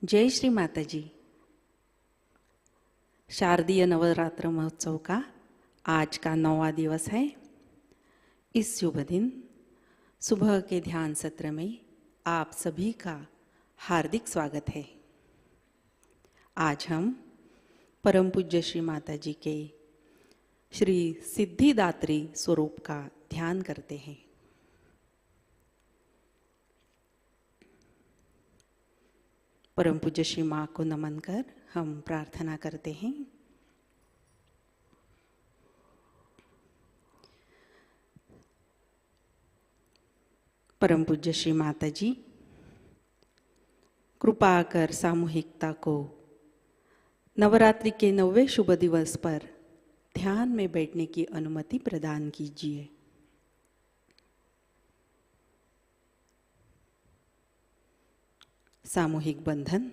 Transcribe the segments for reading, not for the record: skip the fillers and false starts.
जय श्री माताजी। शारदीय नवरात्र महोत्सव का आज का 9वां दिवस है। इस शुभ दिन सुबह के ध्यान सत्र में आप सभी का हार्दिक स्वागत है। आज हम परम पूज्य श्री माताजी के श्री सिद्धिदात्री स्वरूप का ध्यान करते हैं। परम पूज्य श्री माँ को नमन कर हम प्रार्थना करते हैं। परम पूज्य श्री माता जी, कृपा कर सामूहिकता को नवरात्रि के 9वें शुभ दिवस पर ध्यान में बैठने की अनुमति प्रदान कीजिए। सामूहिक बंधन।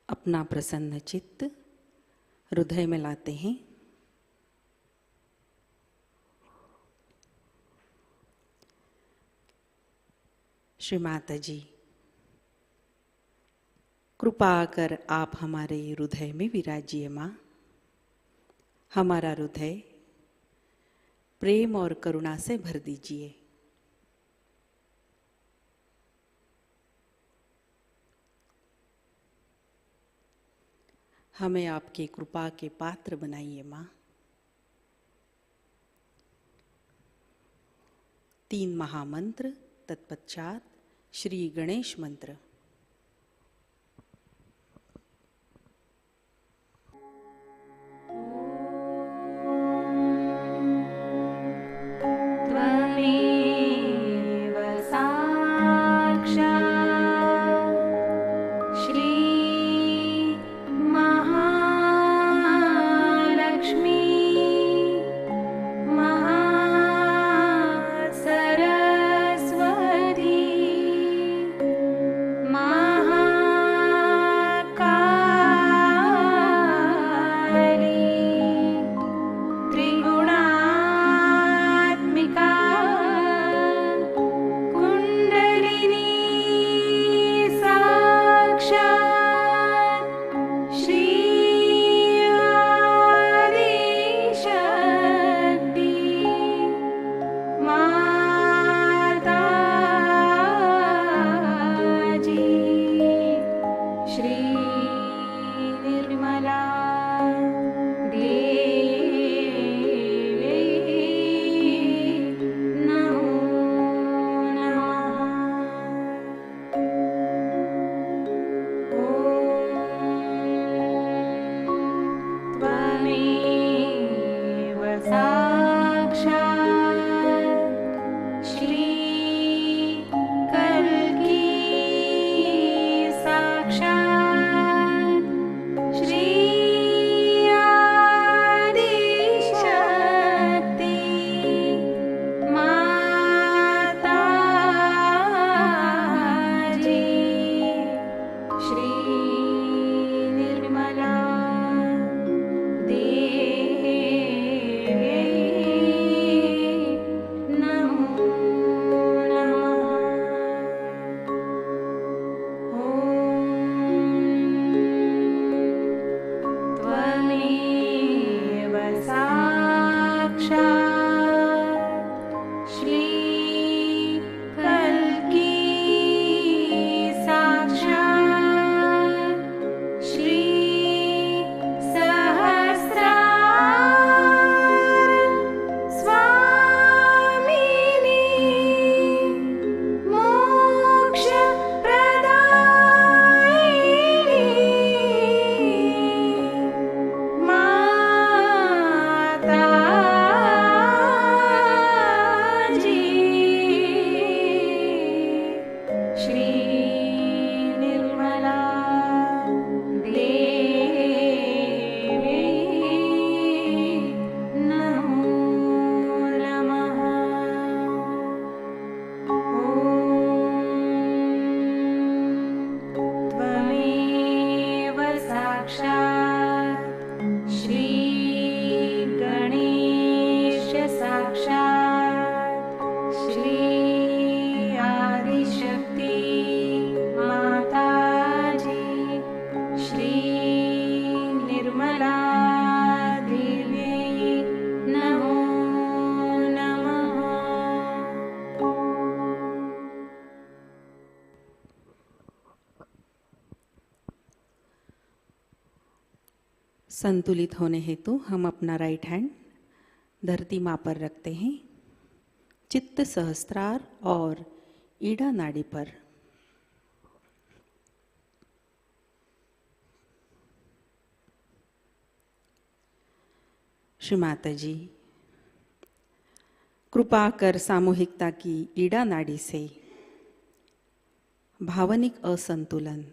अपना प्रसन्न चित्त हृदय में लाते हैं। श्री माता जी, कृपा कर आप हमारे हृदय में विराजिए माँ। हमारा हृदय प्रेम और करुणा से भर दीजिए। हमें आपकी कृपा के पात्र बनाइए माँ। 3 महामंत्र, तत्पश्चात श्री गणेश मंत्र। संतुलित होने हेतु हम अपना राइट हैंड धरती माँ पर रखते हैं, चित्त सहस्त्रार और ईड़ा नाड़ी पर। श्री माताजी, कृपा कर सामूहिकता की ईड़ा नाड़ी से भावनिक असंतुलन,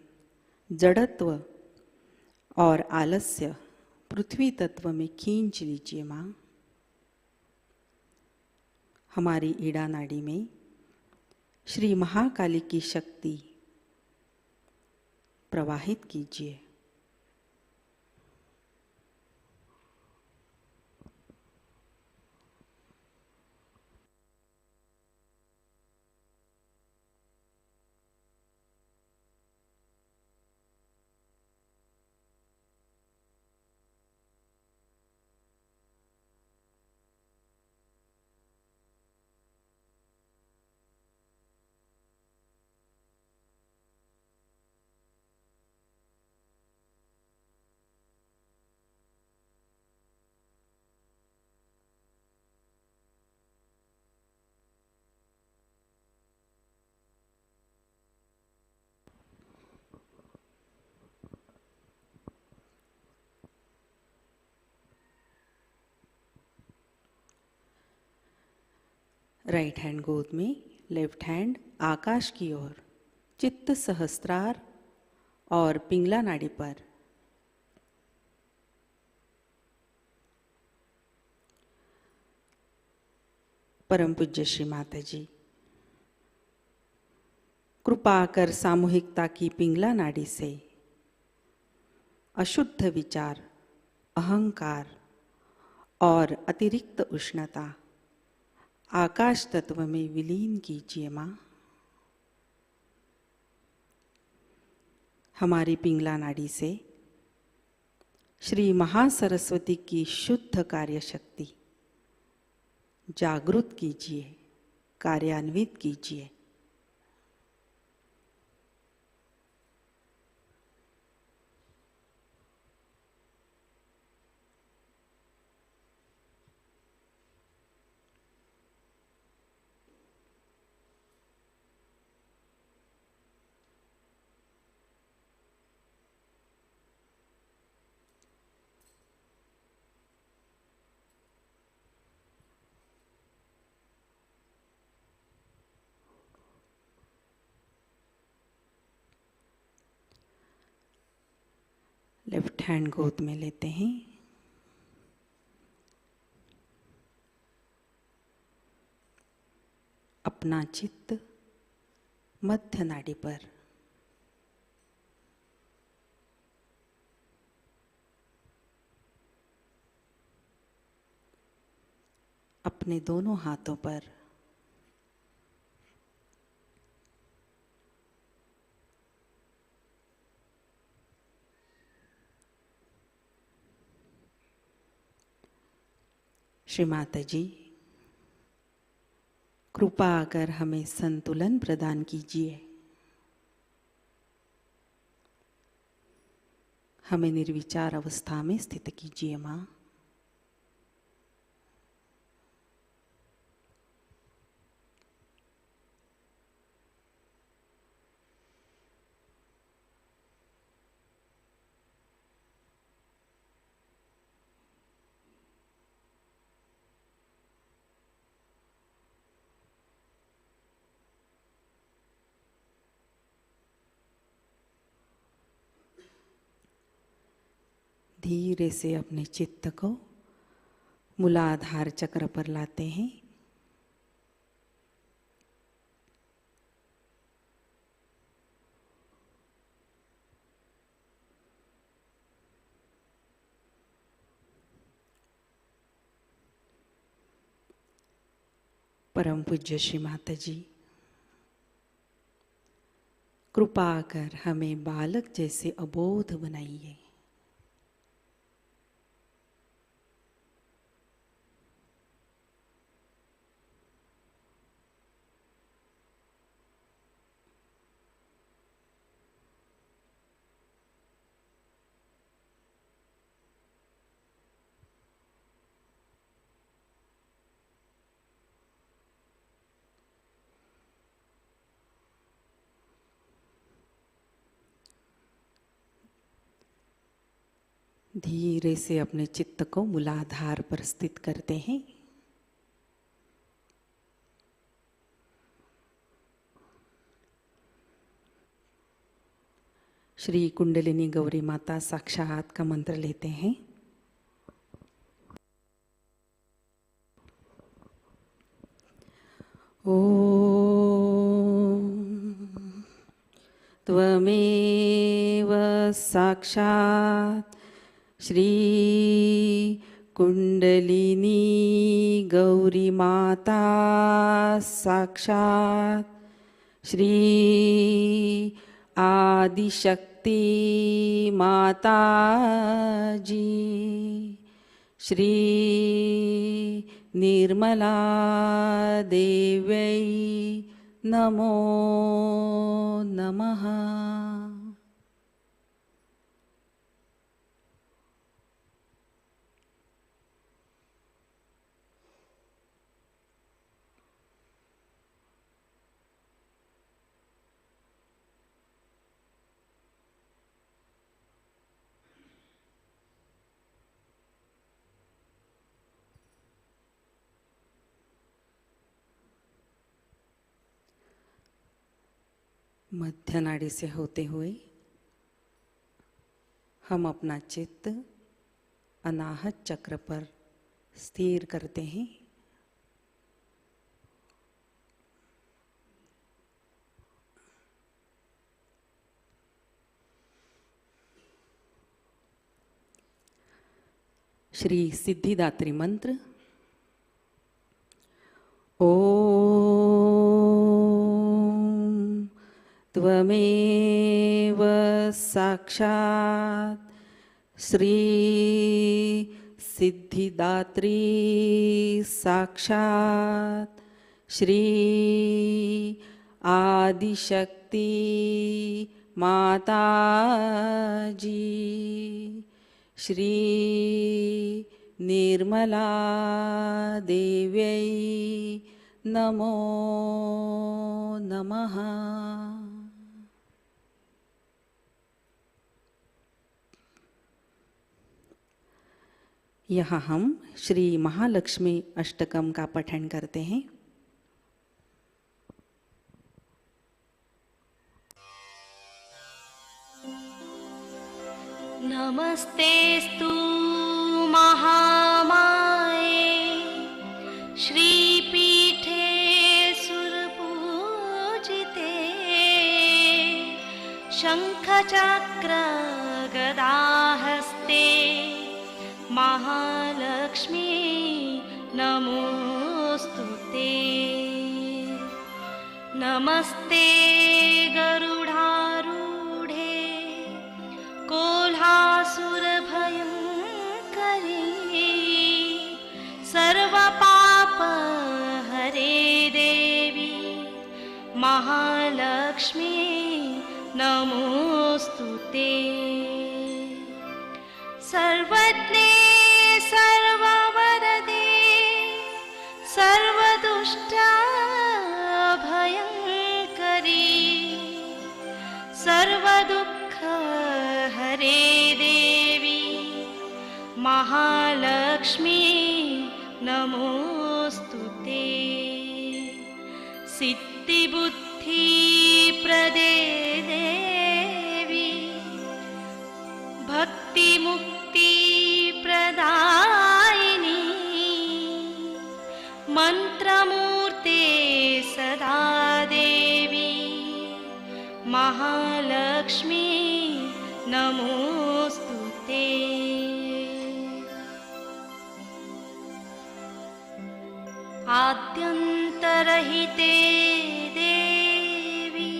जड़त्व और आलस्य पृथ्वी तत्व में खींच लीजिए माँ। हमारी ईड़ा नाड़ी में श्री महाकाली की शक्ति प्रवाहित कीजिए। राइट हैंड गोद में, लेफ्ट हैंड आकाश की ओर, चित्त सहस्त्रार और पिंगला नाड़ी पर। परम पूज्य श्री माताजी, कृपा कर सामूहिकता की पिंगला नाड़ी से अशुद्ध विचार, अहंकार और अतिरिक्त उष्णता आकाश तत्व में विलीन कीजिए माँ। हमारी पिंगला नाड़ी से श्री महासरस्वती की शुद्ध कार्य शक्ति जागृत कीजिए, कार्यान्वित कीजिए। लेफ्ट हैंड गोद में लेते हैं। अपना चित्त मध्य नाड़ी पर, अपने दोनों हाथों पर श्री माताजी कृपा कर हमें संतुलन प्रदान कीजिए। हमें निर्विचार अवस्था में स्थित कीजिए माँ। धीरे से अपने चित्त को मूलाधार चक्र पर लाते हैं। परम पूज्य श्री माताजी कृपा कर हमें बालक जैसे अबोध बनाइए। धीरे से अपने चित्त को मूलाधार पर स्थित करते हैं। श्री कुंडलिनी गौरी माता साक्षात का मंत्र लेते हैं। ओम त्वमेव साक्षात् श्री कुंडलिनी गौरी माता साक्षात् श्री आदिशक्ति माता जी श्री निर्मला देव्यै नमो नमः। मध्य नाड़ी से होते हुए हम अपना चित्त अनाहत चक्र पर स्थिर करते हैं। श्री सिद्धिदात्री मंत्र। ओम त्वमेव साक्षात् श्री सिद्धिदात्री साक्षात् श्री आदिशक्ति माता जी श्री निर्मला देव्यै नमो नमः। यहाँ हम श्री महालक्ष्मी अष्टकम का पठन करते हैं। नमस्तेस्तु महामाये श्रीपीठे सुरपूजिते शङ्खचक्र गदाहस्ते महालक्ष्मी नमोऽस्तु ते। नमस्ते गरुडारूढे कोल्हासुरभयङ्करी सर्वपापहरे देवी महालक्ष्मी नमोऽस्तु ते। सर्वज्ञे सर्ववरदे सर्वदुष्टभयङ्करी सर्वदुःखहरे देवी महालक्ष्मी नमोऽस्तु ते। सिद्धिबुद्धिप्रदे देवी भक्तिमुक्तिप्रदायिनी मन्त्रमूर्ते सदा देवी महालक्ष्मी नमोऽस्तु ते। आद्यन्तरहिते देवी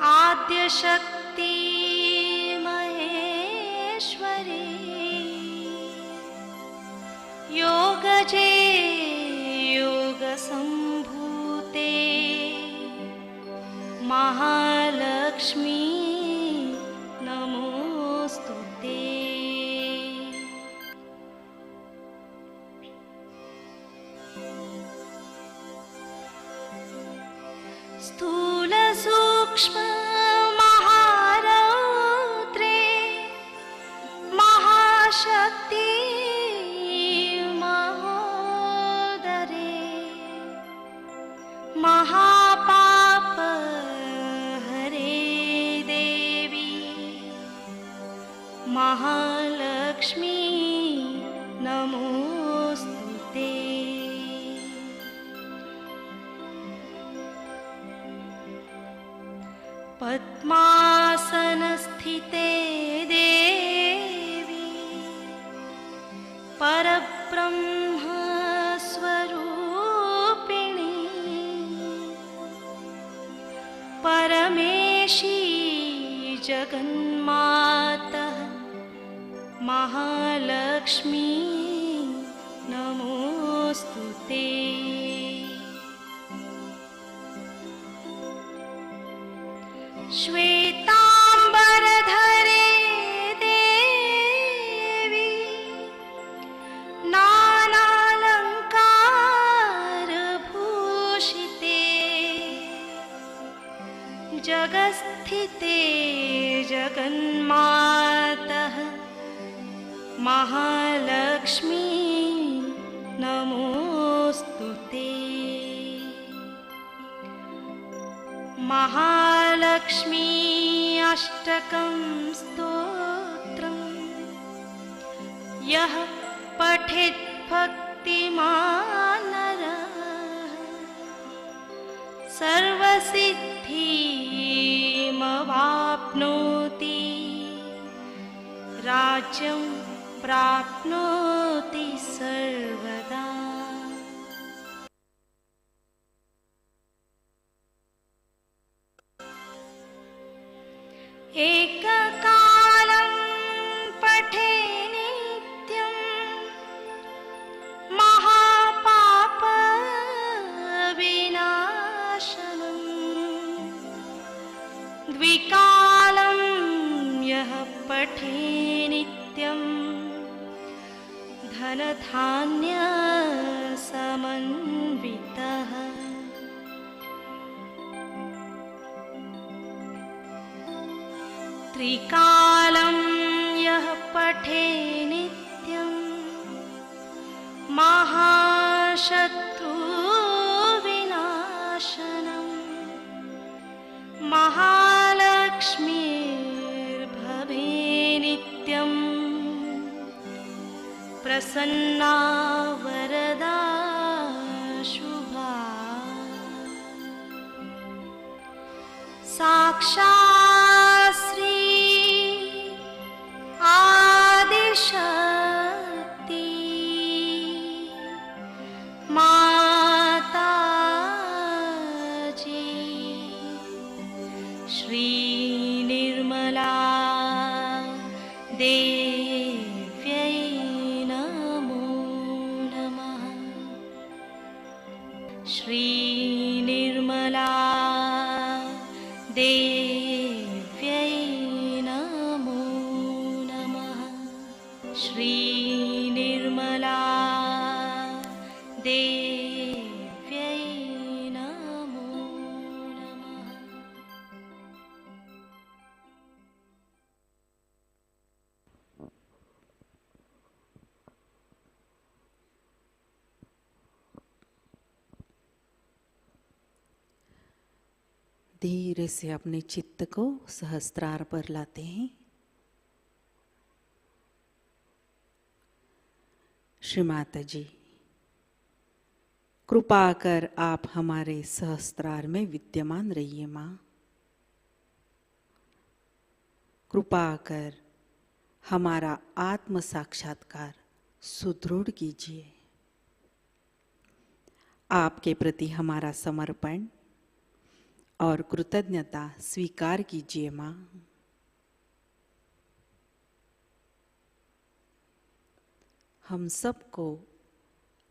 आद्यशक्ति महेश्वरी योगजे योगसम्भूते महालक्ष्मी नमोऽस्तु ते। स्थूल सूक्ष्म महारौद्रे महाशक्ति महोदरे महापाप हरे देवी महालक्ष्मी नमोऽस्तु ते। पद्मासनस्थिते देवी परब्रह्म स्वरूपिणी परमेशी जगन्मातः महालक्ष्मी नमोऽस्तु ते। श्वेताम्बरधरे देवी नानालङ्कारभूषिते जगत्स्थिते जगन्मातः महालक्ष्मी नमोऽस्तु ते। महालक्ष्मी अष्टकं स्तोत्रम् यः पठेत् भक्तिमान् नरः सर्वसिद्धिमवाप्नोति राज्यं प्राप्नोति सर्वदा। एककालं पठे नित्यं महापापविनाशनं द्विकालं यः पठे नित्यं धनधान्यसमन्वितः त्रिकालं यः पठे नित्यं महाशत्रुविनाशनं महालक्ष्मीर्भवेत् प्रसन्ना वरदा शुभा साक्षात् श्री आदिशक्ति माताजी श्री निर्मला देव्यै नमो नमः। श्री निर्मला देव्यै नमो नमः। श्री निर्मला देव्यै नमो नमः। धीरे से अपने चित्त को सहस्त्रार पर लाते हैं। श्री माताजी, कृपा कर आप हमारे सहस्त्रार में विद्यमान रहिए माँ। कृपा कर हमारा आत्म साक्षात्कार सुदृढ़ कीजिए। आपके प्रति हमारा समर्पण और कृतज्ञता स्वीकार कीजिए माँ। हम सबको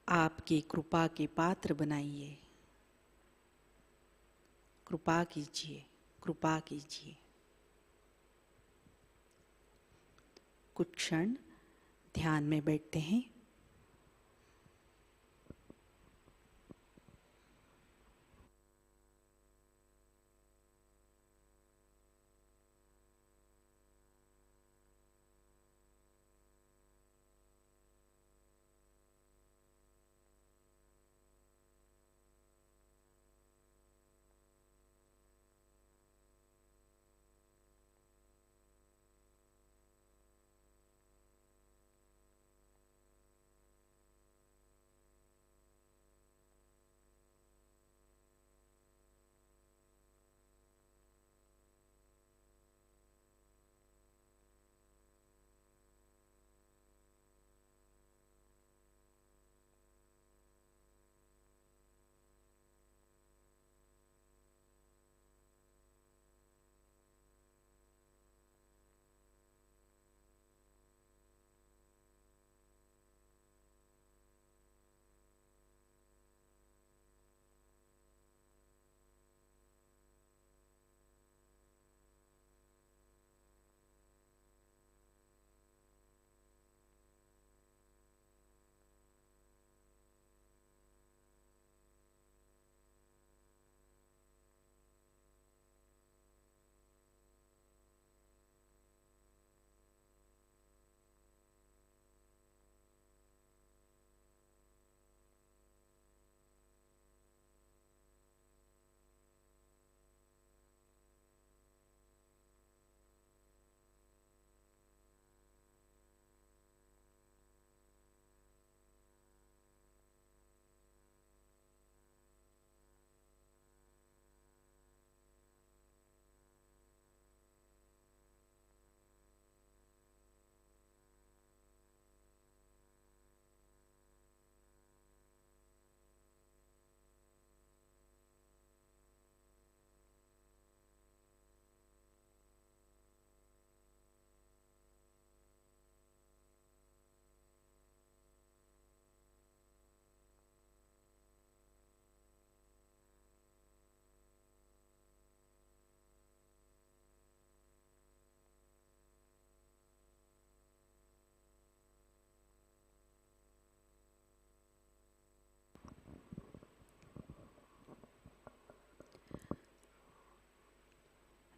आपकी कृपा के पात्र बनाइए। कृपा कीजिए, कृपा कीजिए। कुछ क्षण ध्यान में बैठते हैं।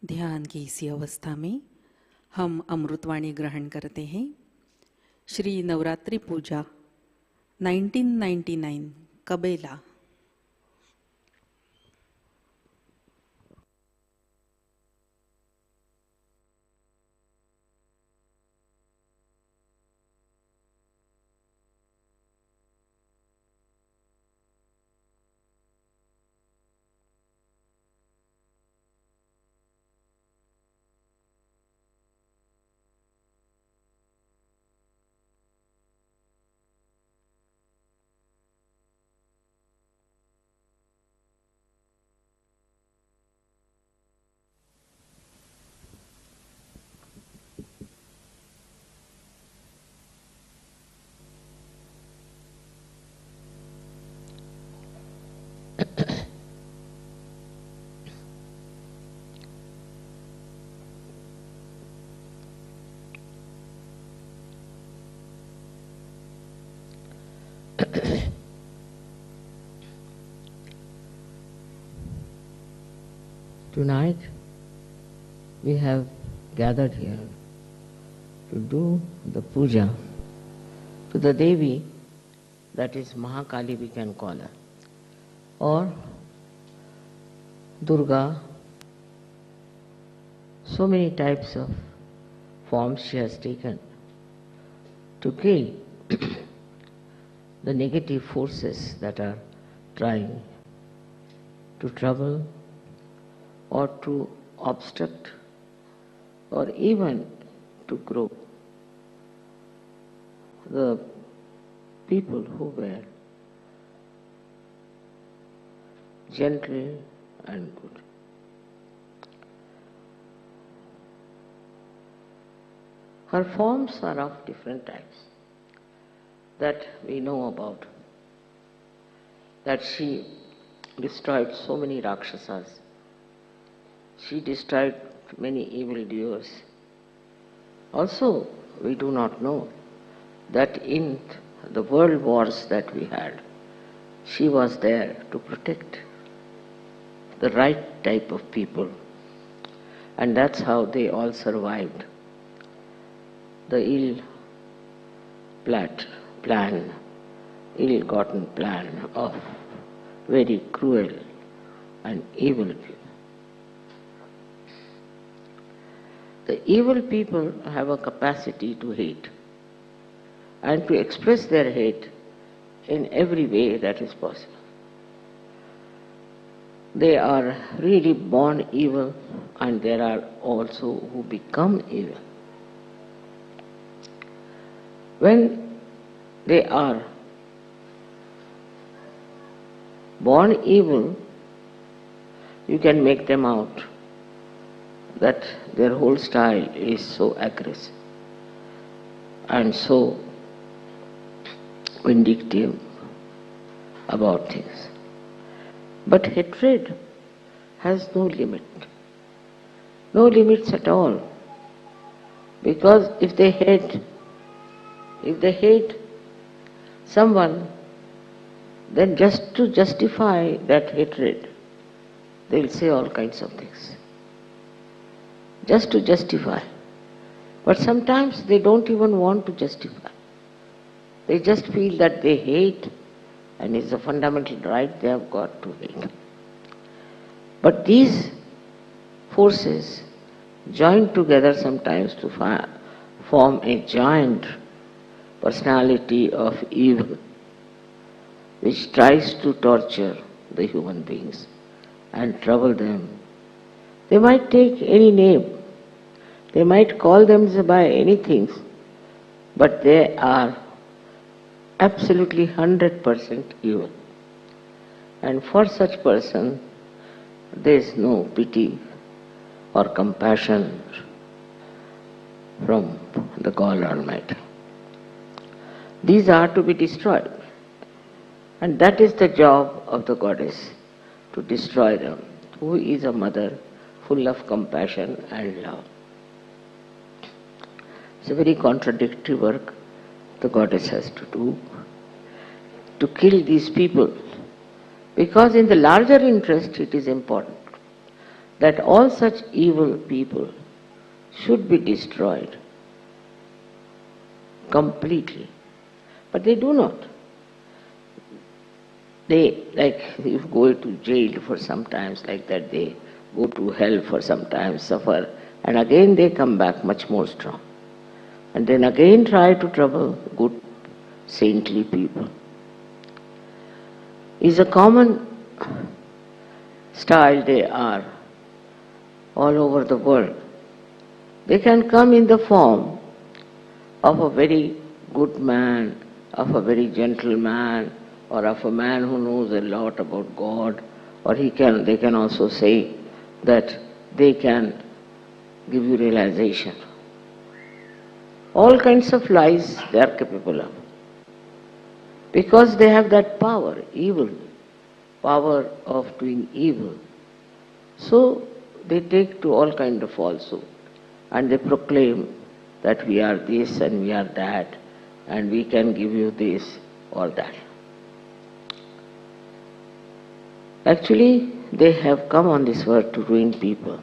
ध्यान की इसी अवस्था में हम अमृतवाणी ग्रहण करते हैं। श्री नवरात्रि पूजा 1999 कबेला। Tonight we have gathered here to do the puja to the Devi, that is Mahakali we can call her, or Durga. So many types of forms she has taken to kill the negative forces that are trying to trouble or to obstruct or even to grow the people who were gentle and good. Her forms are of different types that we know about, that she destroyed so many Rakshasas, she destroyed many evil doers. Also, we do not know that in the world wars that we had, she was there to protect the right type of people, and that's how they all survived the ill-gotten plan of very cruel and evil people. The evil people have a capacity to hate and to express their hate in every way that is possible. They are really born evil, and there are also who become evil. When they are born evil, you can make them out that their whole style is so aggressive and so vindictive about things. But hatred has no limit, no limits at all, because if they hate someone, then just to justify that hatred, they'll say all kinds of things. Just to justify. But sometimes they don't even want to justify. They just feel that they hate, and it's a fundamental right they have got to hate. But these forces join together sometimes to form a giant personality of evil, which tries to torture the human beings and trouble them. They might take any name, they might call them by anything, but they are absolutely 100% evil. And for such person, there is no pity or compassion from the God Almighty. These are to be destroyed. And that is the job of the goddess, to destroy them, who is a mother full of compassion and love. It's a very contradictory work the goddess has to do, to kill these people, because in the larger interest it is important that all such evil people should be destroyed completely. But they do not. They, like, if go to jail for some times like that, they go to hell for some time, suffer, and again they come back much more strong. And then again try to trouble good, saintly people. Is a common style they are all over the world. They can come in the form of a very good man, of a very gentle man, or of a man who knows a lot about God, or they can also say that they can give you realization. All kinds of lies they are capable of, because they have that power, power of doing evil. So they take to all kind of falsehood, and they proclaim that we are this and we are that, and we can give you this or that. Actually, they have come on this world to ruin people.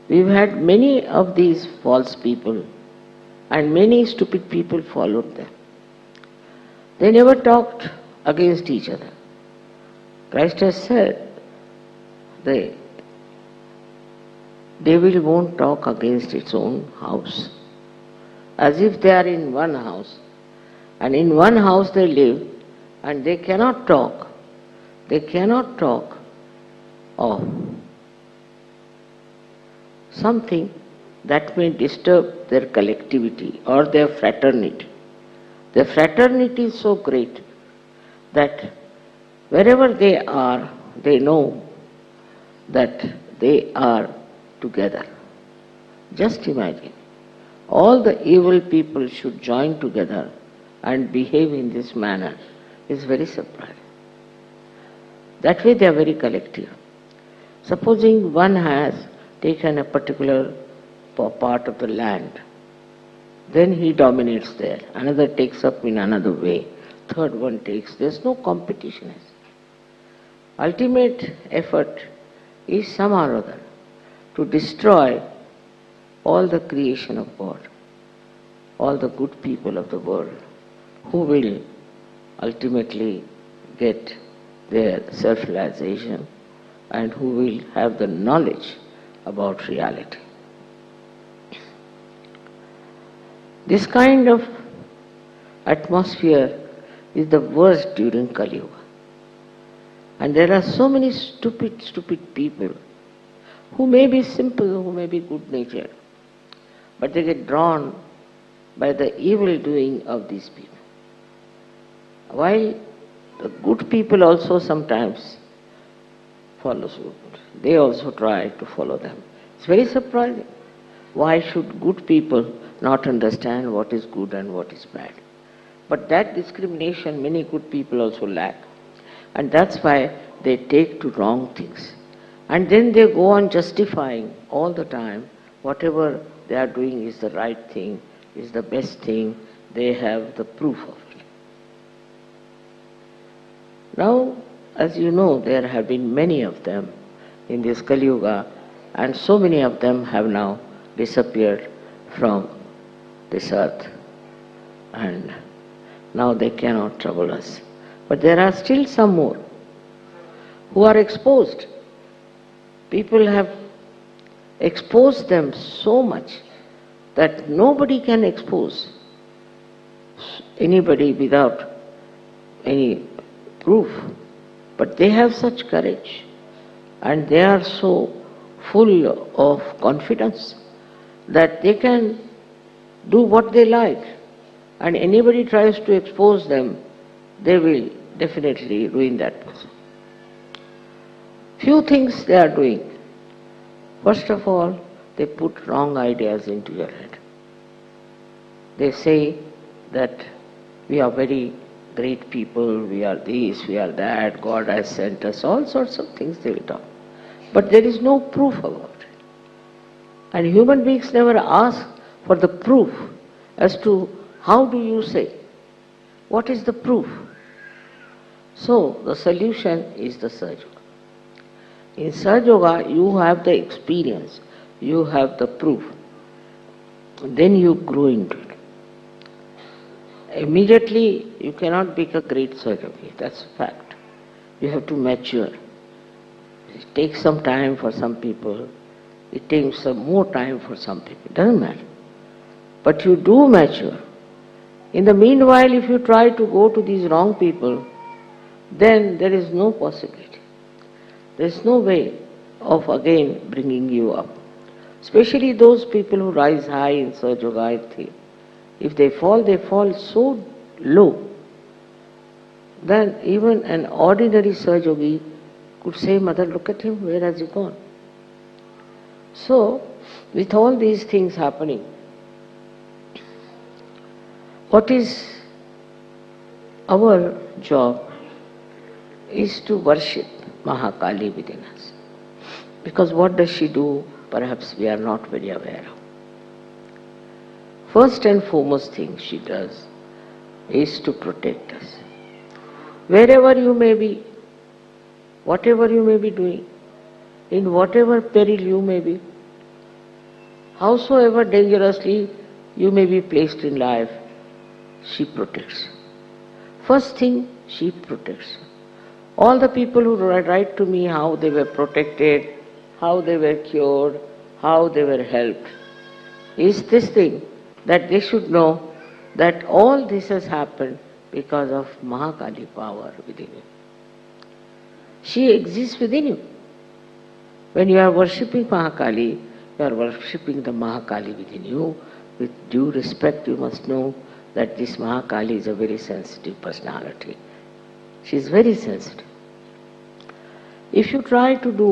We've had many of these false people, and many stupid people followed them. They never talked against each other. Christ has said, the devil won't talk against its own house. As if they are in one house, and in one house they live, and they cannot talk. They cannot talk of something that may disturb their collectivity or their fraternity. Their fraternity is so great that wherever they are, they know that they are together. Just imagine, all the evil people should join together and behave in this manner. Is very surprising. That way they are very collective. Supposing one has taken a particular part of the land, then he dominates there. Another takes up in another way. Third one takes. There's no competition. Ultimate effort is somehow or other to destroy all the creation of God, all the good people of the world, who will ultimately get their self-realization and who will have the knowledge about reality. This kind of atmosphere is the worst during Kali Yuga. And there are so many stupid people who may be simple, who may be good-natured, but they get drawn by the evil doing of these people. While the good people also sometimes follow suit. They also try to follow them. It's very surprising. Why should good people not understand what is good and what is bad? But that discrimination many good people also lack. And that's why they take to wrong things. And then they go on justifying all the time whatever they are doing is the right thing, is the best thing. They have the proof of it. Now, as you know, there have been many of them in this Kali Yuga, and so many of them have now disappeared from this earth, and now they cannot trouble us. But there are still some more who are exposed. People have exposed them so much that nobody can expose anybody without any proof. But they have such courage and they are so full of confidence that they can do what they like, and anybody tries to expose them, they will definitely ruin that person. Few things they are doing. First of all, they put wrong ideas into your head. They say that we are very great people, we are this, we are that, God has sent us, all sorts of things they will talk. But there is no proof about it. And human beings never ask for the proof as to how do you say, what is the proof? So the solution is the Sahajayoga. In Sahajayoga you have the experience, you have the proof, then you grow into it. Immediately you cannot be a great Sahajayogi, that's a fact. You have to mature. It takes some time for some people, it takes some more time for some people, it doesn't matter. But you do mature. In the meanwhile, if you try to go to these wrong people, then there is no possibility. There is no way of again bringing you up. Especially those people who rise high in Sahajayoga, I think. If they fall so low, then even an ordinary Sahajayogi could say, Mother, look at him, where has he gone? So, with all these things happening, what is our job is to worship Mahakali within us. Because what does she do? Perhaps we are not very aware of. First and foremost thing she does is to protect us. Wherever you may be, whatever you may be doing, in whatever peril you may be, howsoever dangerously you may be placed in life, she protects. First thing, she protects. All the people who write to me how they were protected, how they were cured, how they were helped, is this thing, that they should know that all this has happened because of Mahakali power within you. She exists within you. When you are worshipping Mahakali, you are worshipping the Mahakali within you. With due respect, you must know that this Mahakali is a very sensitive personality. She is very sensitive. If you try to do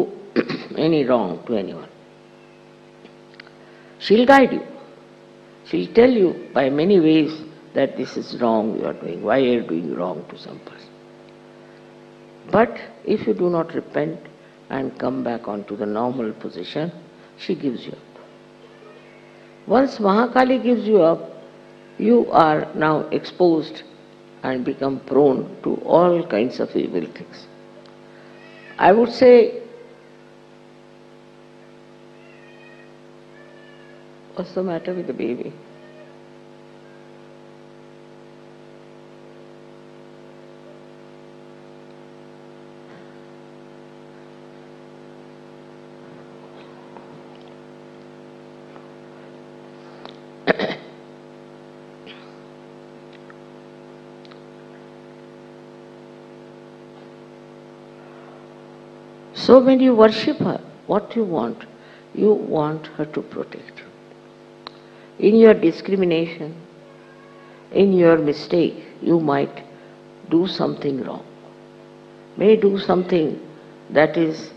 any wrong to anyone, she'll guide you. She'll tell you by many ways that this is wrong you are doing, why you are doing wrong to some person. But if you do not repent and come back onto the normal position, she gives you up. Once Mahakali gives you up, you are now exposed and become prone to all kinds of evil things. I would say, what's the matter with the baby? So when you worship her, what you want? You want her to protect you. In your discrimination, in your mistake, you might do something wrong. May do something that is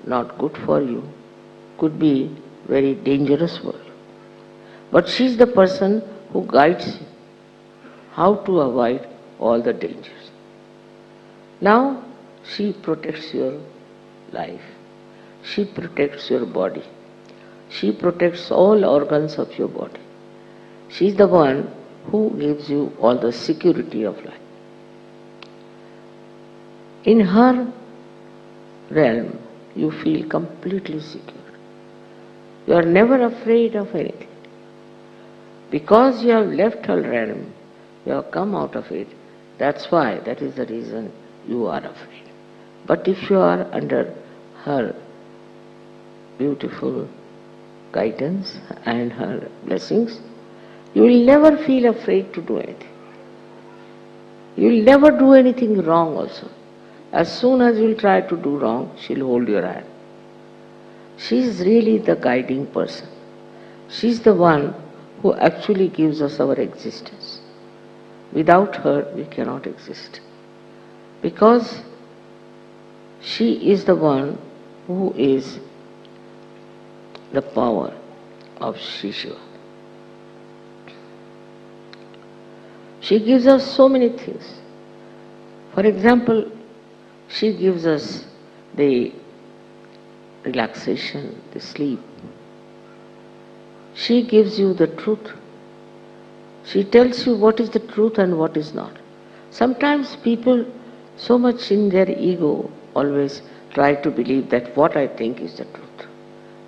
not good for you, could be very dangerous for you. But she is the person who guides you how to avoid all the dangers. Now she protects your life. She protects your body. She protects all organs of your body. She is the one who gives you all the security of life. In her realm, you feel completely secure. You are never afraid of anything. Because you have left her realm, you have come out of it. That's why, that is the reason you are afraid. But if you are under her beautiful guidance and her blessings, you will never feel afraid to do anything. You will never do anything wrong also. As soon as you will try to do wrong, she will hold your hand. She is really the guiding person. She is the one who actually gives us our existence. Without her, we cannot exist. Because she is the one who is the power of Shri Shiva. She gives us so many things. For example, she gives us the relaxation, the sleep. She gives you the truth. She tells you what is the truth and what is not. Sometimes people, so much in their ego, always try to believe that what I think is the truth.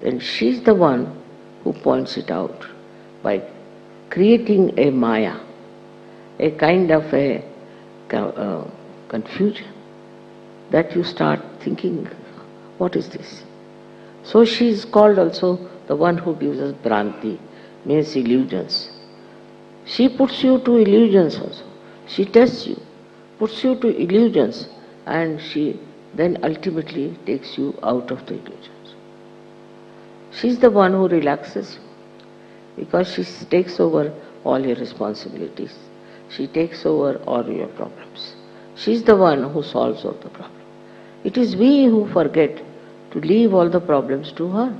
Then she is the one who points it out by creating a maya, a kind of a confusion, that you start thinking, what is this? So she is called also the one who gives us Bhranti, means illusions. She puts you to illusions also. She tests you, puts you to illusions, and she then ultimately takes you out of the illusions. She is the one who relaxes you, because she takes over all your responsibilities. She takes over all your problems. She is the one who solves all the problems. It is we who forget to leave all the problems to her.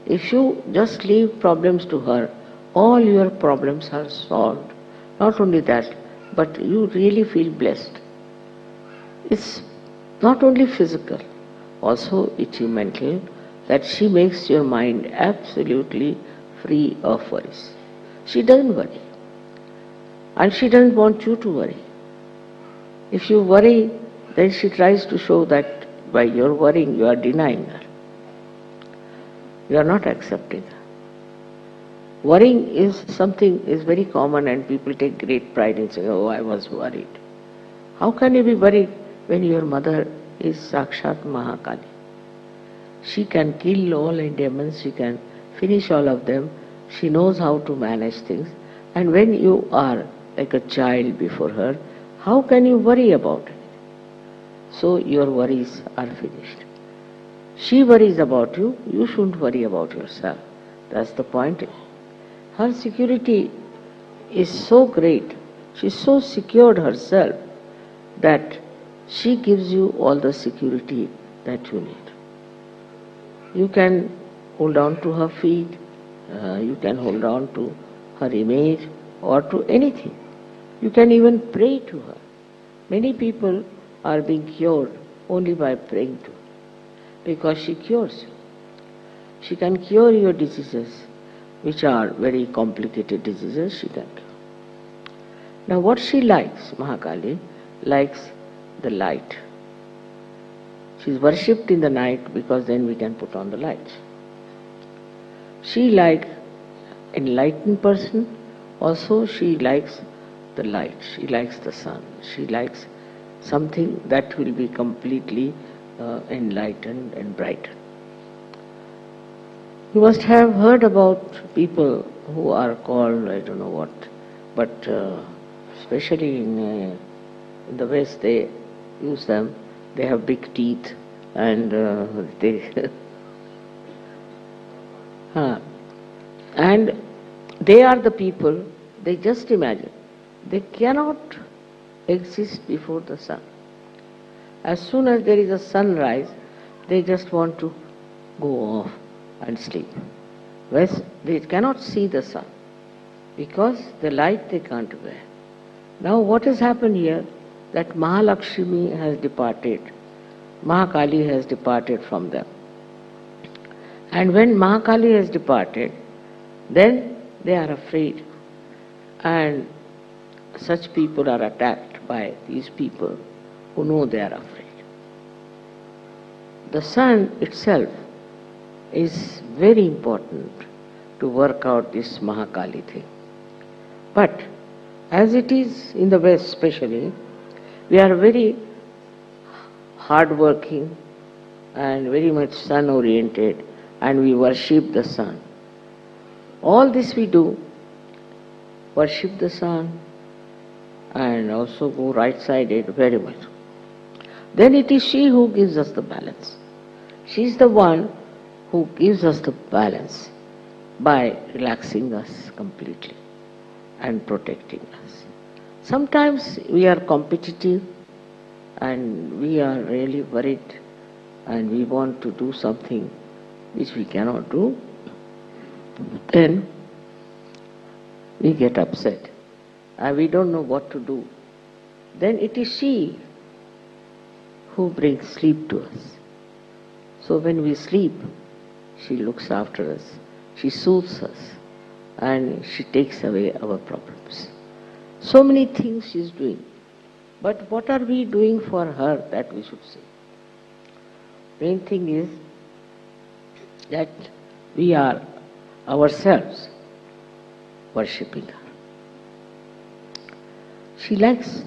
If you just leave problems to her, all your problems are solved. Not only that, but you really feel blessed. It's not only physical, also it's mental, that she makes your mind absolutely free of worries. She doesn't worry. And she doesn't want you to worry. If you worry, then she tries to show that by your worrying, you are denying her. You are not accepting her. Worrying is something is very common and people take great pride in saying, oh, I was worried. How can you be worried when your mother is Sakshat Mahakali? She can kill all demons, she can finish all of them, she knows how to manage things. And when you are like a child before her, how can you worry about it? So your worries are finished. She worries about you, you shouldn't worry about yourself. That's the point. Her security is so great, she's so secured herself that she gives you all the security that you need. You can hold on to her feet, you can hold on to her image or to anything. You can even pray to her. Many people are being cured only by praying to her because she cures you. She can cure your diseases, which are very complicated diseases, she can cure. Now what she likes, Mahakali, likes the light. She is worshipped in the night because then we can put on the lights. She likes enlightened person, also she likes the light, she likes the sun, she likes something that will be completely enlightened and brightened. You must have heard about people who are called, I don't know what, but especially in the West they use them. They have big teeth and they and they are the people, they just imagine, they cannot exist before the sun. As soon as there is a sunrise, they just want to go off and sleep. Whereas they cannot see the sun because the light they can't bear. Now what has happened here? That Mahalakshmi has departed, Mahakali has departed from them. And when Mahakali has departed, then they are afraid. And such people are attacked by these people who know they are afraid. The sun itself is very important to work out this Mahakali thing. But as it is in the West especially, we are very hard-working and very much sun-oriented and we worship the sun. All this we do, worship the sun and also go right-sided very much. Then it is she who gives us the balance. She is the one who gives us the balance by relaxing us completely and protecting us. Sometimes we are competitive and we are really worried and we want to do something which we cannot do. Then we get upset and we don't know what to do. Then it is she who brings sleep to us. So when we sleep, she looks after us, she soothes us and she takes away our problems. So many things she is doing. But what are we doing for her that we should say? Main thing is that we are ourselves worshipping her. She likes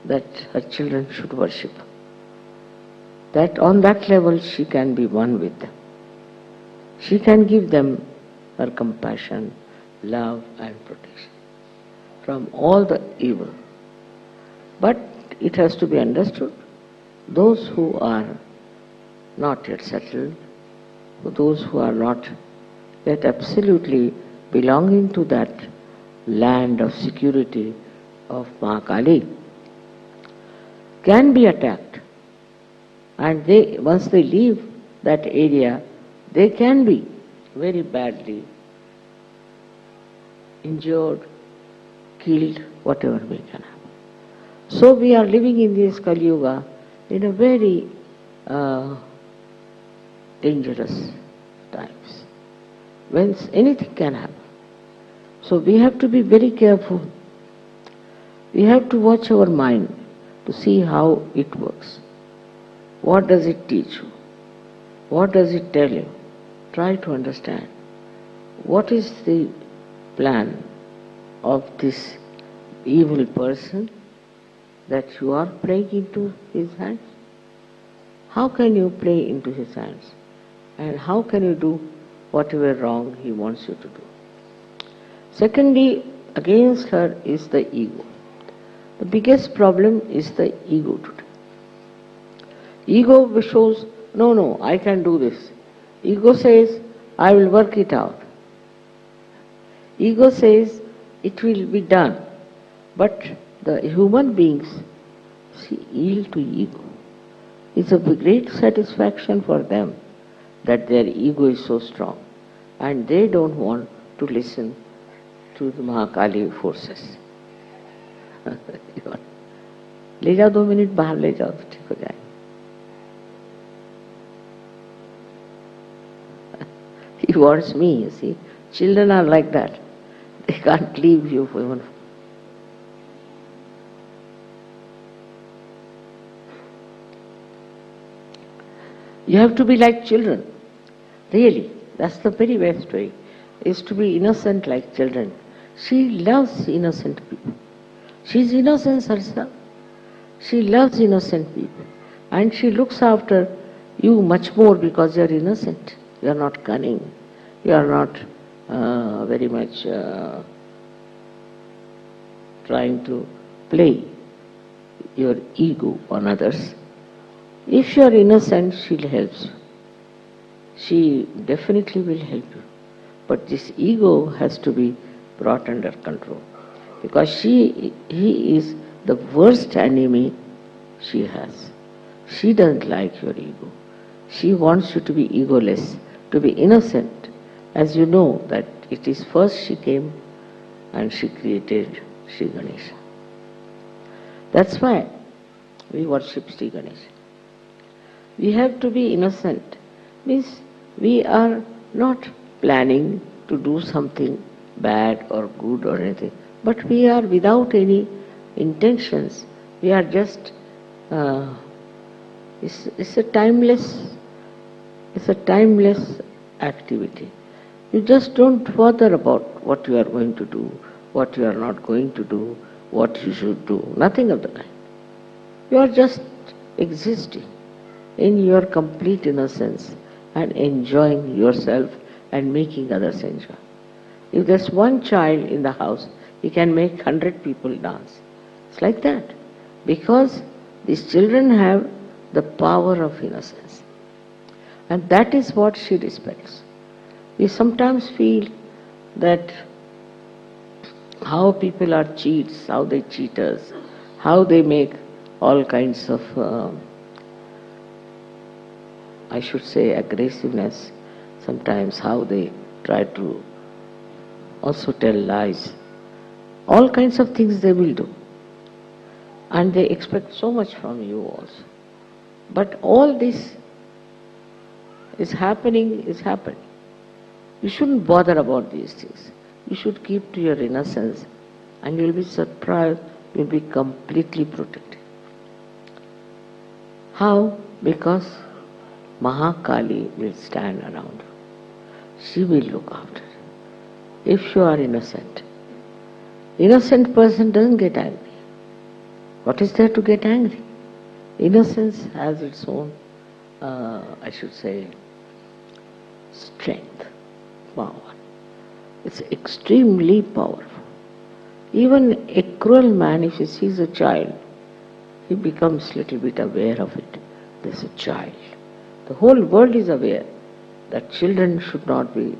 that her children should worship her. That on that level she can be one with them. She can give them her compassion, love and protection from all the evil. But it has to be understood, those who are not yet settled, those who are not yet absolutely belonging to that land of security of Mahakali, can be attacked. And they, once they leave that area, they can be very badly injured, killed, whatever may can happen. So we are living in this Kali Yuga in a very dangerous times, when anything can happen. So we have to be very careful. We have to watch our mind to see how it works. What does it teach you? What does it tell you? Try to understand. What is the plan of this evil person that you are playing into his hands? How can you play into his hands? And how can you do whatever wrong he wants you to do? Secondly, against her is the ego. The biggest problem is the ego today. Ego shows, no, I can do this. Ego says, I will work it out. Ego says, it will be done. But the human beings yield to ego. It's a great satisfaction for them that their ego is so strong. And they don't want to listen to the Mahakali forces. ले जाओ 2 minute बाहर ले जाओ तो ठीक हो जाए. He wants me, you see. Children are like that. They can't leave you for even. You have to be like children. Really, that's the very best way, is to be innocent like children. She loves innocent people. She's innocence herself. She loves innocent people. And she looks after you much more because you're innocent. You're not cunning. You're not very much trying to play your ego on others. If you're innocent, she'll help you. She definitely will help you. But this ego has to be brought under control. Because he is the worst enemy she has. She doesn't like your ego. She wants you to be egoless, to be innocent. As you know that it is first she came and she created Shri Ganesha. That's why we worship Shri Ganesha. We have to be innocent. Means we are not planning to do something bad or good or anything. But we are without any intentions. We are just, it's a timeless activity. You just don't bother about what you are going to do, what you are not going to do, what you should do, nothing of the kind. You are just existing in your complete innocence and enjoying yourself and making others enjoy. If there's one child in the house, he can make 100 people dance. It's like that. Because these children have the power of innocence. And that is what she respects. We sometimes feel that how people are cheats, how they cheat us, how they make all kinds of, I should say, aggressiveness, sometimes how they try to also tell lies. All kinds of things they will do. And they expect so much from you also. But all this is happening. You shouldn't bother about these things. You should keep to your innocence and you'll be surprised, you'll be completely protected. How? Because Mahakali will stand around you. She will look after you. If you are innocent. Innocent person doesn't get angry. What is there to get angry? Innocence has its own, I should say, strength, power. It's extremely powerful. Even a cruel man, if he sees a child, he becomes a little bit aware of it. There's a child. The whole world is aware that children should not be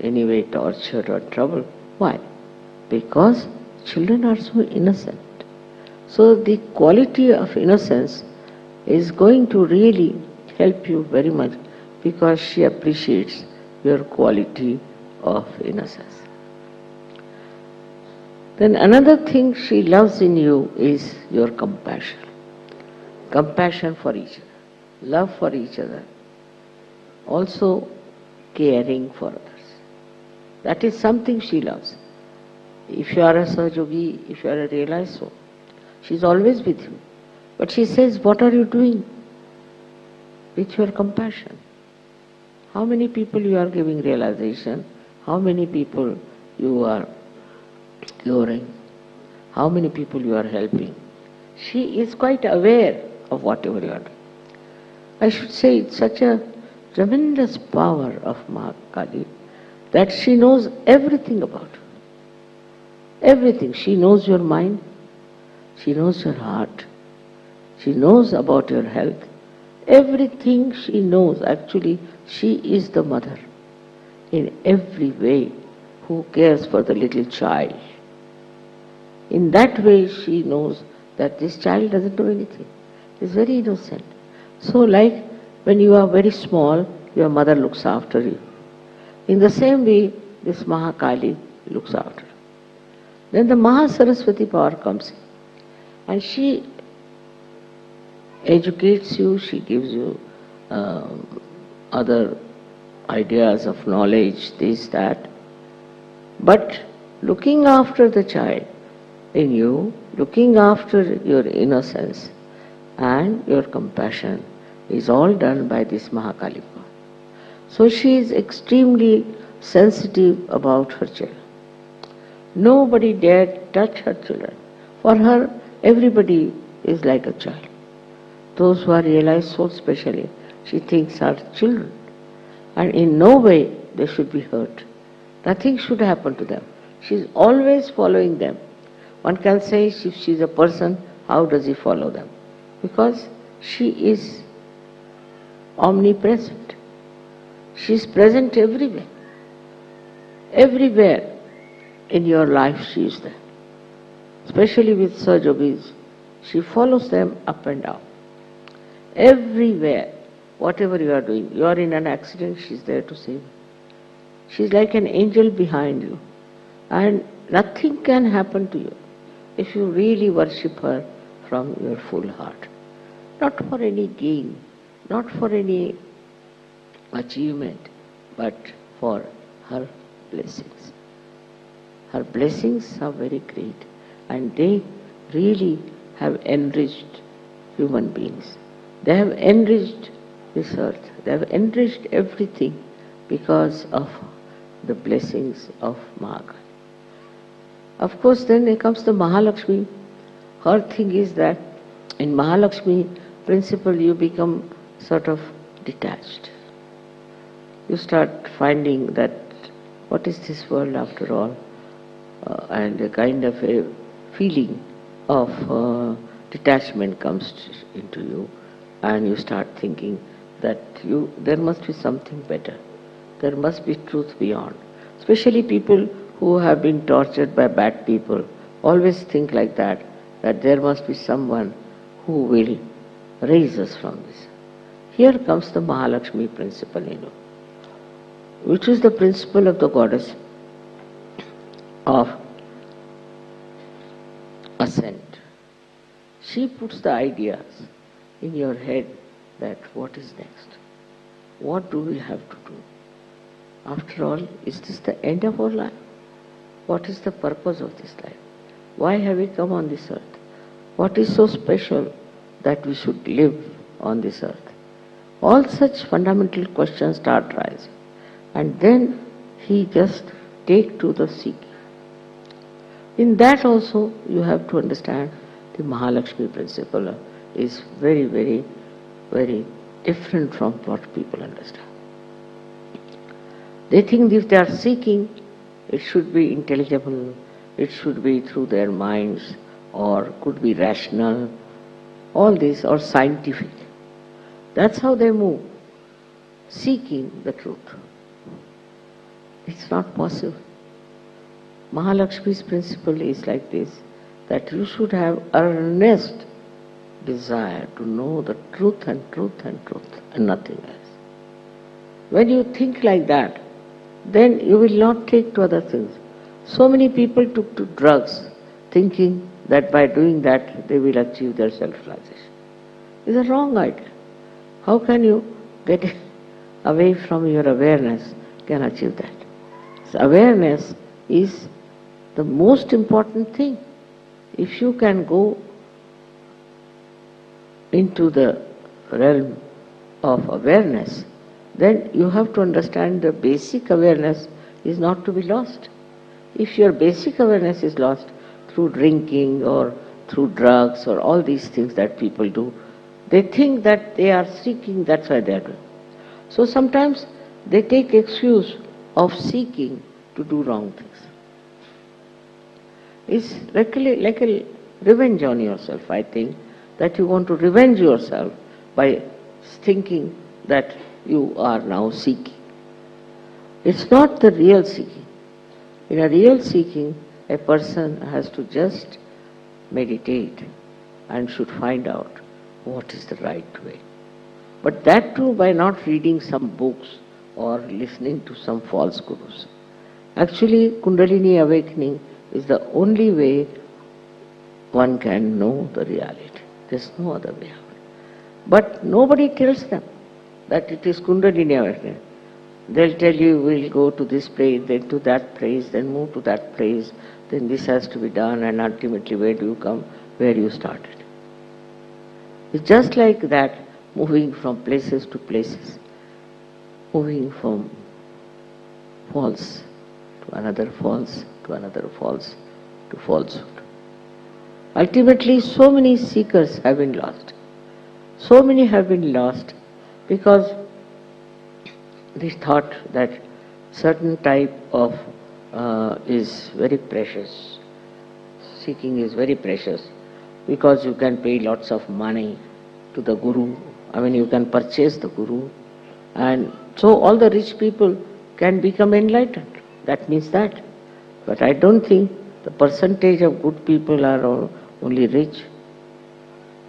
anyway tortured or troubled. Why? Because children are so innocent. So the quality of innocence is going to really help you very much because she appreciates your quality of innocence. Then another thing she loves in you is your compassion. Compassion for each other, love for each other, also caring for others. That is something she loves. If you are a Sahajayogi, if you are a realized soul, she is always with you. But she says, what are you doing? with your compassion. How many people you are giving realization, how many people you are curing, how many people you are helping. She is quite aware of whatever you are doing. I should say it's such a tremendous power of Mahakali that she knows everything about you. Everything. She knows your mind, she knows your heart, she knows about your health. Everything she knows. Actually, she is the mother in every way who cares for the little child. In that way she knows that this child doesn't know anything. He is very innocent. So like when you are very small, your mother looks after you. In the same way, this Mahakali looks after you. Then the Mahasaraswati power comes in and she educates you, she gives you other ideas of knowledge, this, that. But looking after the child in you, looking after your innocence and your compassion is all done by this Mahakali power. So she is extremely sensitive about her children. Nobody dared touch her children. For her, everybody is like a child. Those who are realized so specially, she thinks are children. And in no way they should be hurt. Nothing should happen to them. She is always following them. One can say if she is a person, how does he follow them? Because she is omnipresent. She is present everywhere. Everywhere in your life she is there. Especially with Sahajayogis, she follows them up and down. Everywhere, whatever you are doing, you are in an accident, she is there to save you. She is like an angel behind you. And nothing can happen to you if you really worship her from your full heart. Not for any gain, not for any achievement, but for her blessings. Her blessings are very great and they really have enriched human beings. They have enriched this earth. They have enriched everything because of the blessings of Mahakali. Of course, then there comes the Mahalakshmi. Her thing is that in Mahalakshmi principle you become sort of detached. You start finding that what is this world after all? And a kind of a feeling of detachment comes into you, and you start thinking that there must be something better. There must be truth beyond. Especially people who have been tortured by bad people always think like that there must be someone who will raise us from this. Here comes the Mahalakshmi principle, which is the principle of the goddess of ascent. She puts the ideas in your head that what is next? What do we have to do? After all, is this the end of our life? What is the purpose of this life? Why have we come on this earth? What is so special that we should live on this earth? All such fundamental questions start rising. And then he just take to the seeking. In that also you have to understand the Mahalakshmi principle is very, very, very different from what people understand. They think if they are seeking, it should be intelligible, it should be through their minds, or could be rational, all this, or scientific. That's how they move, seeking the truth. It's not possible. Mahalakshmi's principle is like this, that you should have earnest desire to know the truth and truth and truth and nothing else. When you think like that, then you will not take to other things. So many people took to drugs thinking that by doing that they will achieve their self-realization. It's a wrong idea. How can you get away from your awareness can achieve that? So awareness is the most important thing. If you can go into the realm of awareness, then you have to understand the basic awareness is not to be lost. If your basic awareness is lost through drinking or through drugs or all these things that people do, they think that they are seeking, that's why they are doing. So sometimes they take excuse of seeking to do wrong things. It's like a revenge on yourself, I think, that you want to revenge yourself by thinking that you are now seeking. It's not the real seeking. In a real seeking, a person has to just meditate and should find out what is the right way. But that too by not reading some books or listening to some false gurus. Actually, Kundalini awakening is the only way one can know the reality. There's no other way out. But nobody tells them that it is Kundalini awakening. They'll tell you, we'll go to this place, then to that place, then move to that place, then this has to be done, and ultimately where do you come? Where you started. It's just like that, moving from places to places, moving from false to another false, to another false, to falsehood. Ultimately, so many seekers have been lost. So many have been lost because they thought that certain type of is very precious. Seeking is very precious because you can pay lots of money to the guru. I mean, you can purchase the guru, and so all the rich people can become enlightened. That means that. But I don't think the percentage of good people are only rich.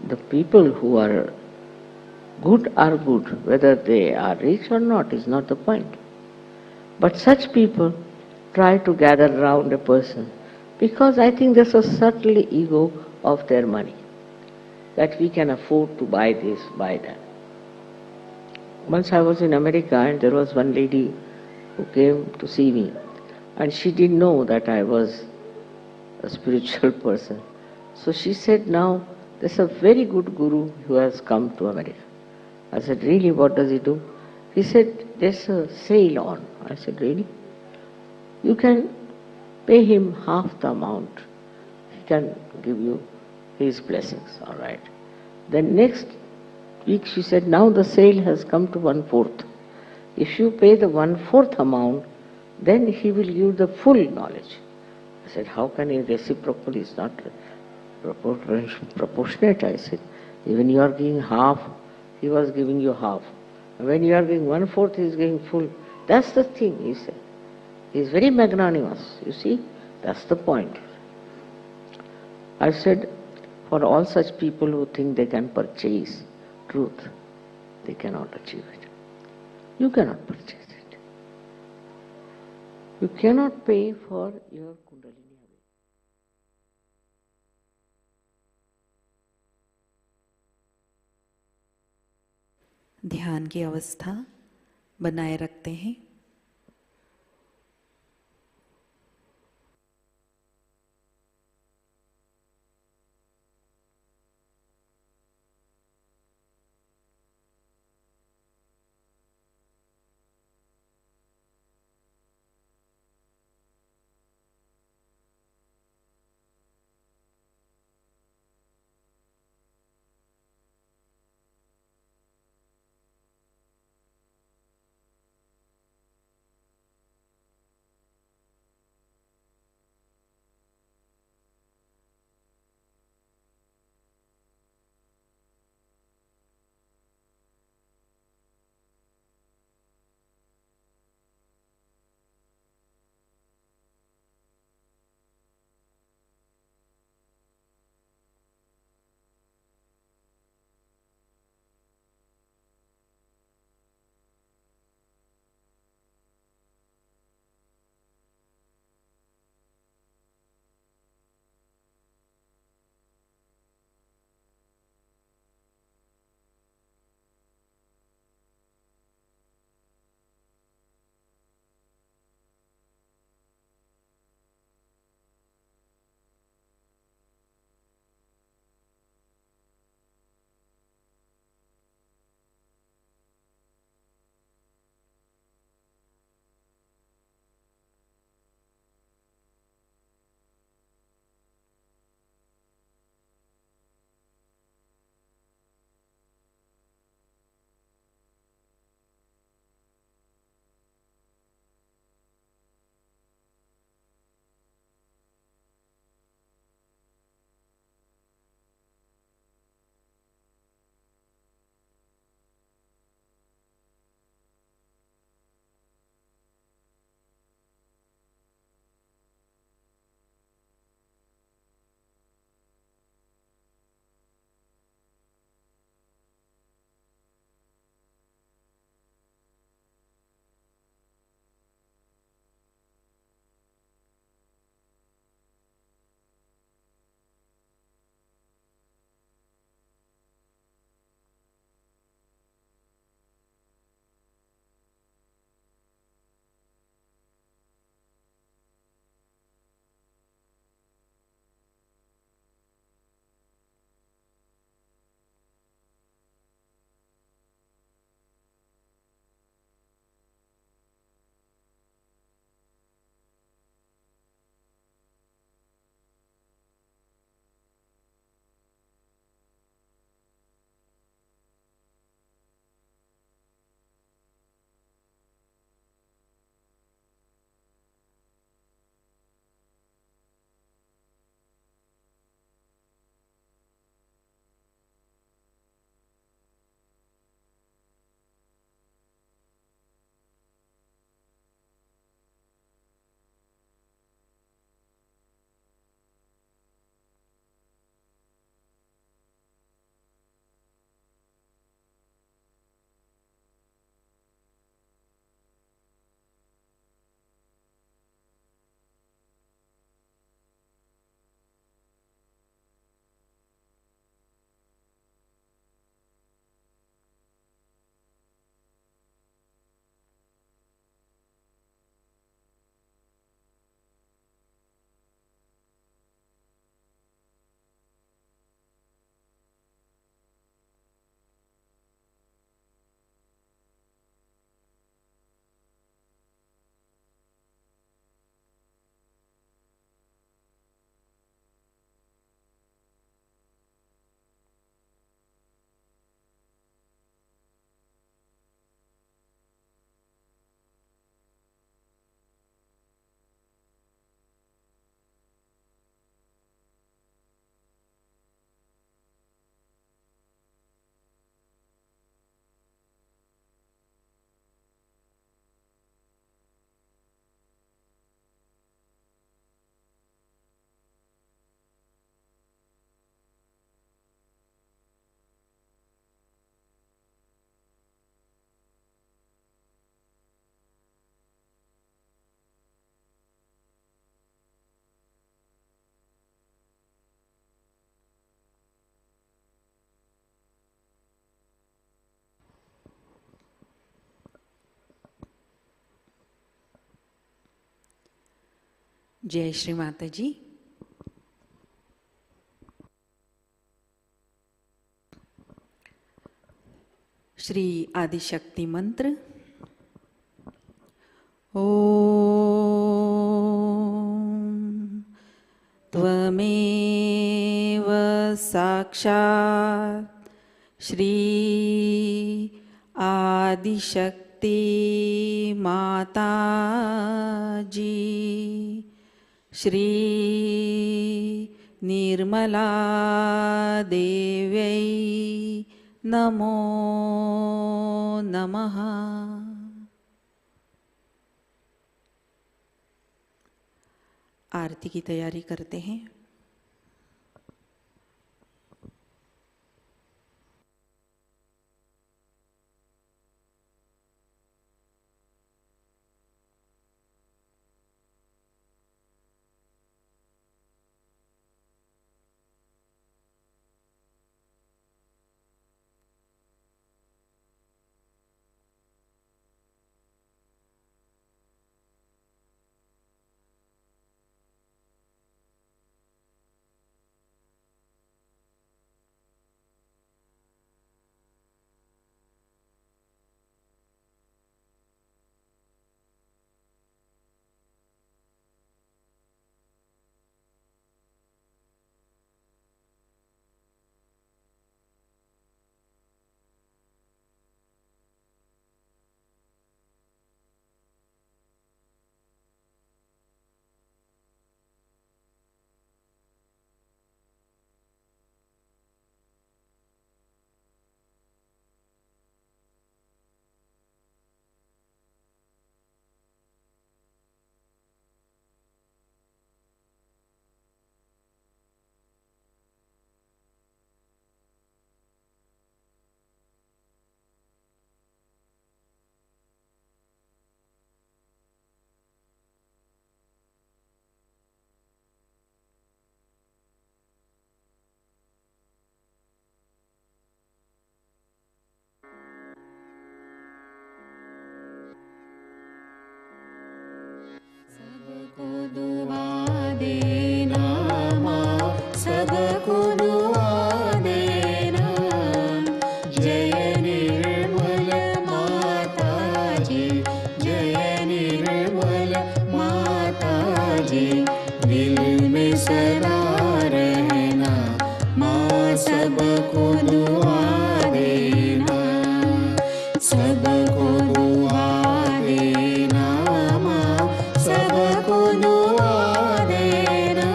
The people who are good, whether they are rich or not is not the point. But such people try to gather round a person because I think there's a subtle ego of their money, that we can afford to buy this, buy that. Once I was in America and there was one lady who came to see me, and she didn't know that I was a spiritual person. So she said, now there's a very good guru who has come to America. I said, really, what does he do? He said, there's a sale on. I said, really? You can pay him half the amount. He can give you his blessings, all right. Then next week she said, now the sale has come to 1/4. If you pay the 1/4 amount, then he will give you the full knowledge. I said, how can he reciprocal? It's not proportionate. I said, even you are giving half, he was giving you half. And when you are giving 1/4, he is giving full. That's the thing, he said. He is very magnanimous, you see. That's the point. I said, for all such people who think they can purchase truth, they cannot achieve it. You cannot purchase it. You cannot pay for your Kundalini. ध्यान की अवस्था बनाए रखते हैं। जय श्री माताजी। श्री आदिशक्ति मंत्र। ओम त्वमेव साक्षात् श्री आदिशक्ति माताजी श्री निर्मला देव्यै नमो नमः। आरती की तैयारी करते हैं। सबको दुआ देना माँ, सबको दुआ देना। जय निर्मल माताजी, जय निर्मल माताजी। दिल में सदा रहना माँ, सबको दुआ देना, सबको दुआ देना माँ, सबको दुआ देना।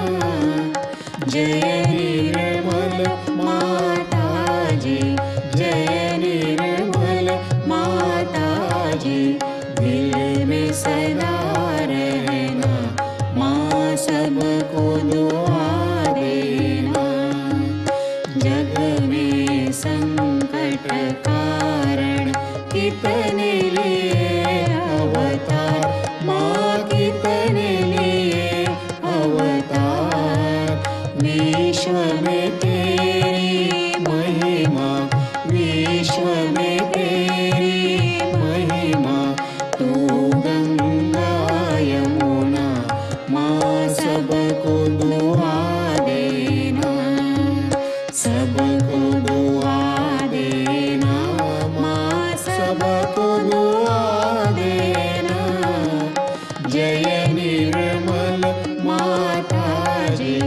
जय निर्मल माताजी, जय निर्मल माताजी। दिल में सदा रहना माँ, सबको दुआ देना। जग में संकट कारण कितने लिए अवतार माँ, कितने लिए अवतार। विश्व में तेरी महिमा, विश्व में तेरी महिमा। तू गंगा यमुना माँ, सबको दुआ देना, सबको दुआ देना माँ, सबको दुआ देना। जय निर्मल माताजी,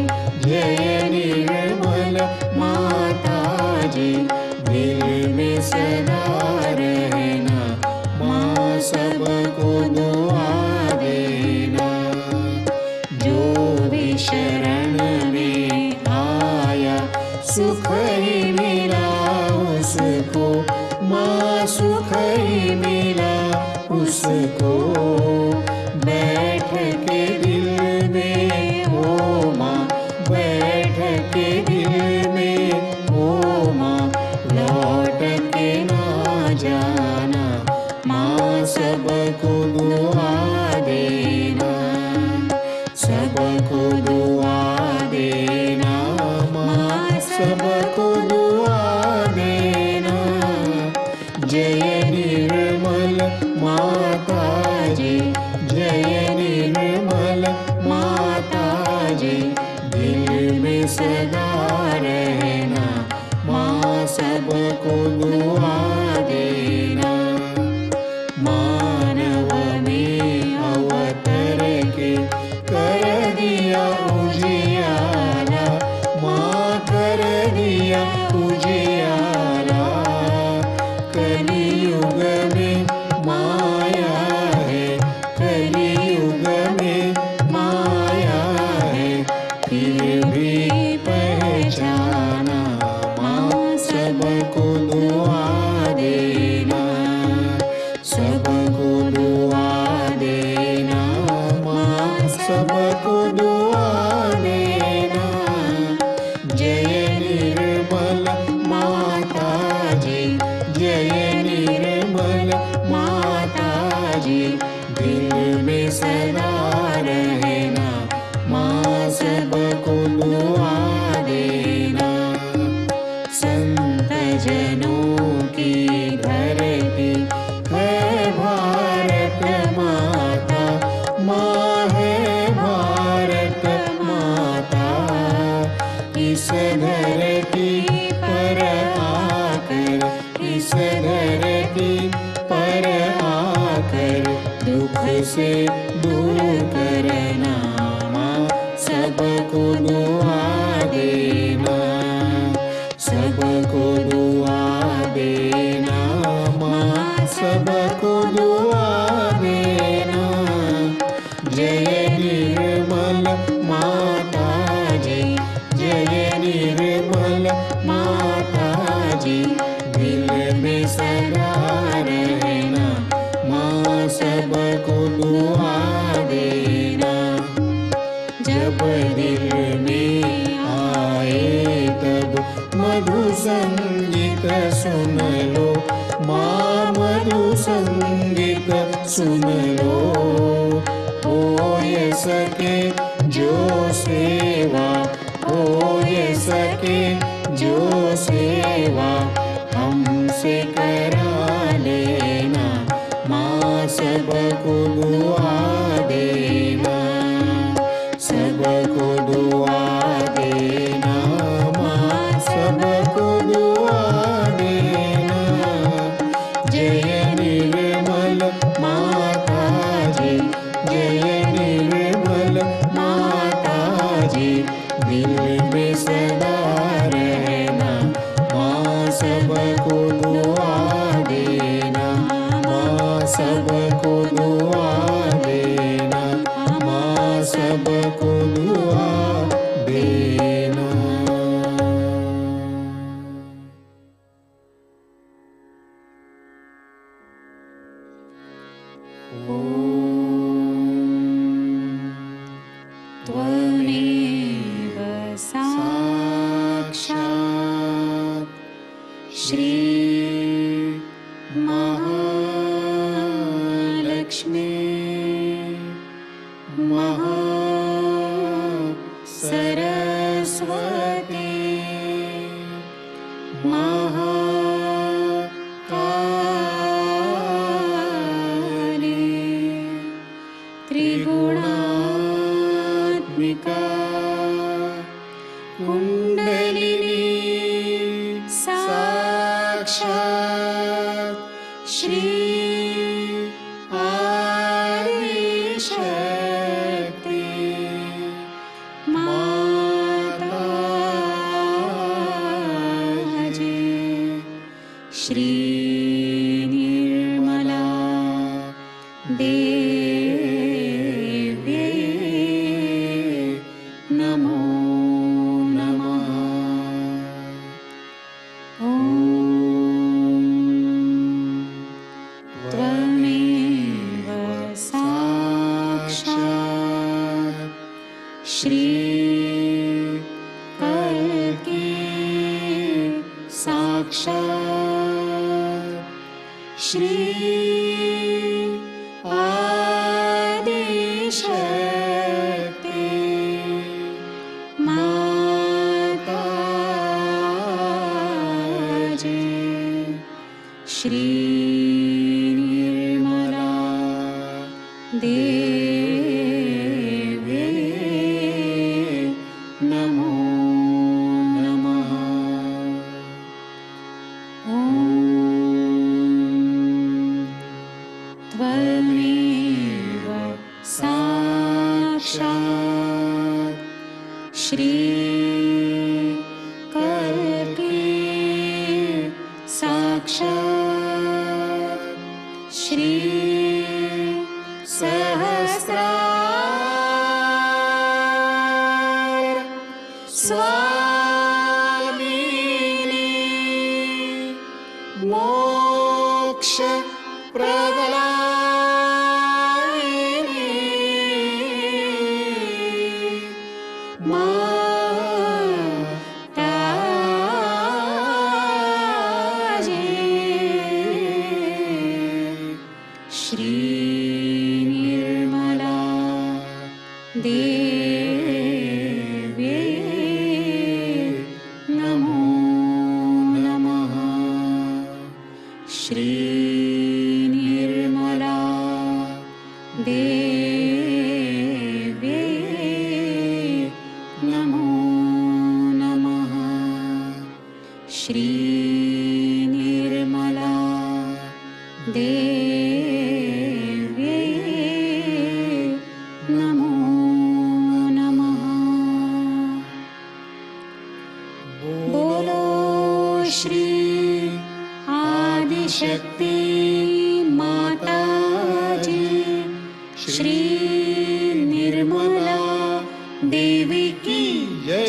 जय निर्मल माताजी। दिल में सदा रहना माँ, सबको दुआ देना। जो भी शरण में आया सुख ही मिला उसको माँ, सुख ही मिला उसको। बैठ के दिल में ओ माँ, बैठ के दिल में ओ माँ। लौट के ना जाना माँ, सबको दुआ देना, सबको दुआ देना माँ, सबको दुआ देना। जय निर्मल माताजी, जय निर्मल माता। सदा रहना, माँ सबको दुआ देना। मानव में अवतर के कर दिया उजियारा, माँ कर दिया उजियारा। कलियुग में माया है, कलियुग में माया है, फिर भी पहचाना, माँ सबको दुआ देना, सबको दुआ देना, माँ सबको दुआ देना। जय निर्मल माताजी, जय निर्मल माताजी, दिल में सदा रहना, माँ सबको दुआ देना। संत जनों की धरती है भारत माता, माँ है भारत माता। इस धरती पर आकर, इस धरती पर आकर, दुख से दूर करना, माँ सबको दुआ देना, सबको दुआ देना, माँ सबको दुआ देना। जय निर्मल माताजी, जय निर्मल माताजी, दिल में सदा रहना, माँ सबको दुआ देना। जब दिल में आए तब मधु संगीत सुन लो, माँ मधु संगीत सुन लो। हो ये सके जो सेवा, हो ये सके जो सेवा, हमसे करा लेना, माँ सबको दुआ देना, सबको दुआ देना, माँ सबको दुआ देना। जय निर्मल माताजी, जय निर्मल माताजी, दिल में सदा रहना, माँ सबको दुआ देना, माँ सबको दुआ देना, माँ सबको दुआ देना। त्वमेव साक्षात् श्री महालक्ष्मी सरस्वती महाकाली त्रिगुणात्मिका कुंडलिनी साक्षात् श्री आदिशक्ति माताजी श्री निर्मला देव्यै नमो नमः। ॐ त्वमेव साक्षात् श्री कल्की साक्षात् श्री आदिशक्ति माताजी श्री निर्मला देव्यै नमो साक्षात् श्री सहस्रार स्वामिनी मोक्ष प्रदायिनी माताजी श्री निर्मला देवी नमो नमः। श्री निर्मला देवी नमो नमः। श्री निर्मला देवी नमो नमः। बोलो श्री आदिशक्ति माताजी श्री निर्मला देवी की जय।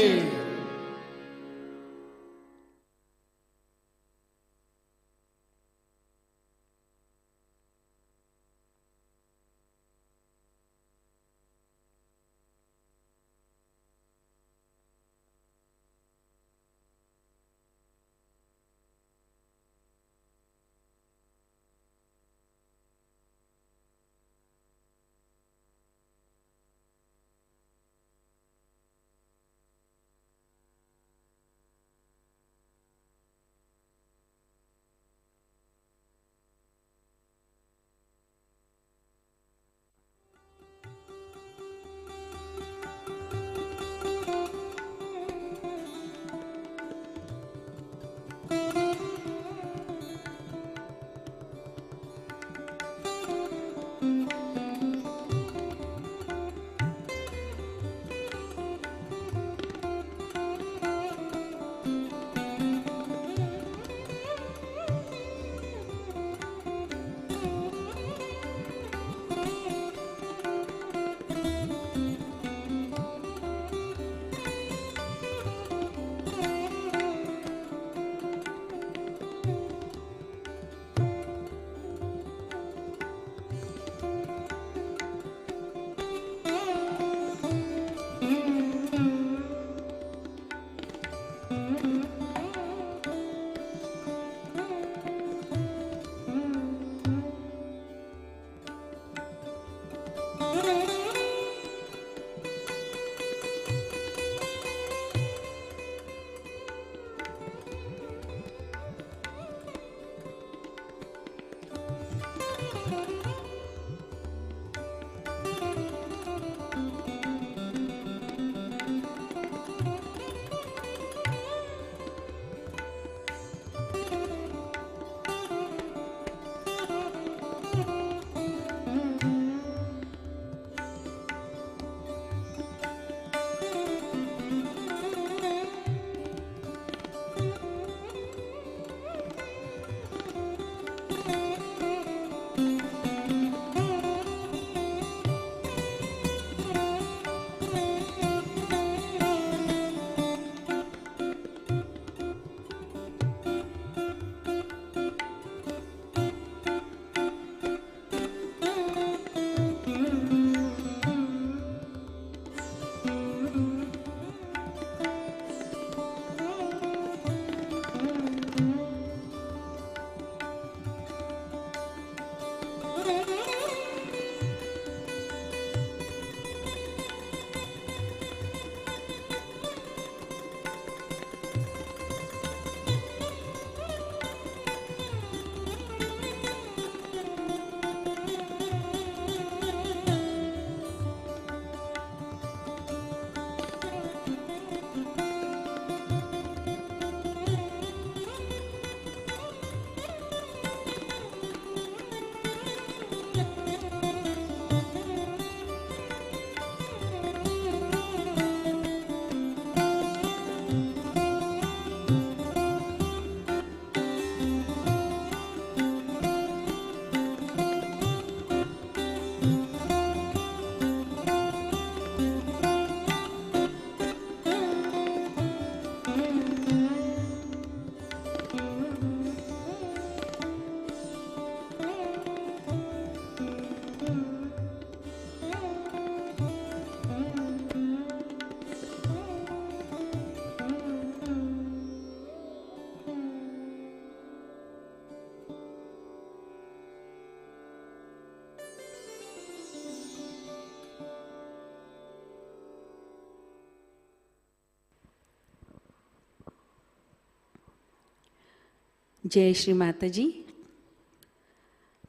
जय श्री माताजी।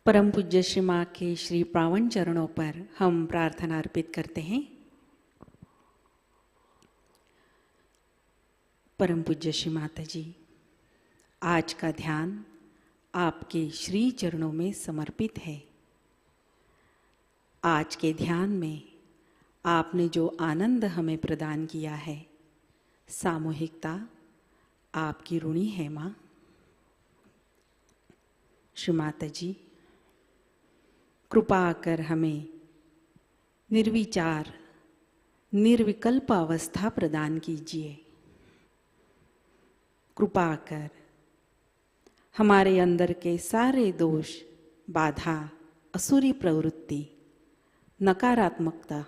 परम पूज्य श्री माँ के श्री पावन चरणों पर हम प्रार्थना अर्पित करते हैं। परम पूज्य श्री माताजी, आज का ध्यान आपके श्री चरणों में समर्पित है। आज के ध्यान में आपने जो आनंद हमें प्रदान किया है, सामूहिकता आपकी ऋणी है माँ। श्री माताजी, कृपा कर हमें निर्विचार निर्विकल्प अवस्था प्रदान कीजिए। कृपा कर हमारे अंदर के सारे दोष, बाधा, असुरी प्रवृत्ति, नकारात्मकता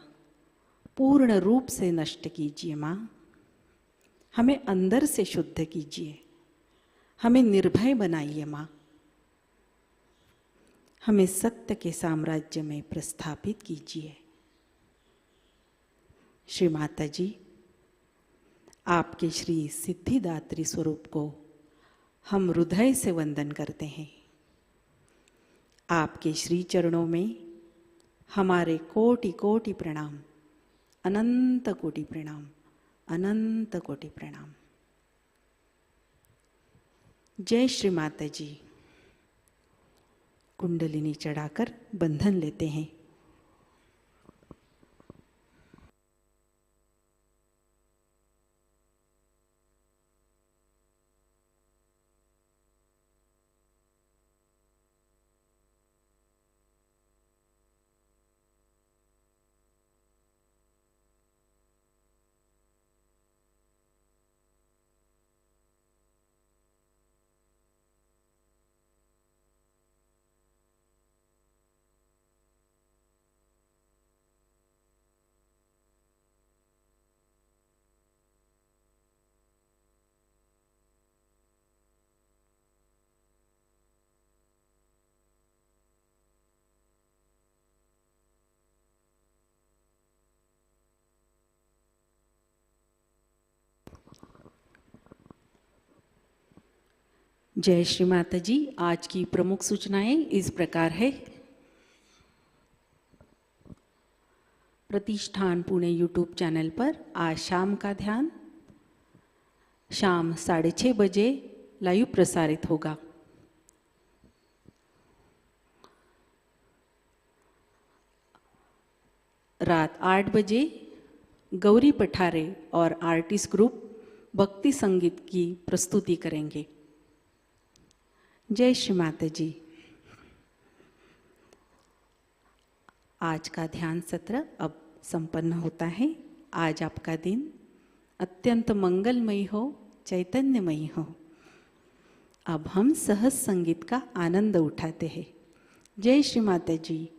पूर्ण रूप से नष्ट कीजिए माँ। हमें अंदर से शुद्ध कीजिए, हमें निर्भय बनाइए माँ। हमें सत्य के साम्राज्य में प्रस्थापित कीजिए। श्री माता जी, आपके श्री सिद्धिदात्री स्वरूप को हम हृदय से वंदन करते हैं। आपके श्री चरणों में हमारे कोटि कोटि प्रणाम, अनंत कोटि प्रणाम, अनंत कोटि प्रणाम। जय श्री माता जी। कुंडलिनी चढ़ाकर बंधन लेते हैं। जय श्री माता जी। आज की प्रमुख सूचनाएं इस प्रकार है। प्रतिष्ठान पुणे यूट्यूब चैनल पर आज शाम का ध्यान शाम 6:30 बजे लाइव प्रसारित होगा। रात 8 बजे गौरी पठारे और आर्टिस्ट ग्रुप भक्ति संगीत की प्रस्तुति करेंगे। जय श्री माता जी। आज का ध्यान सत्र अब संपन्न होता है। आज आपका दिन अत्यंत मंगलमयी हो, चैतन्यमयी हो। अब हम सहज संगीत का आनंद उठाते हैं। जय श्री माता जी।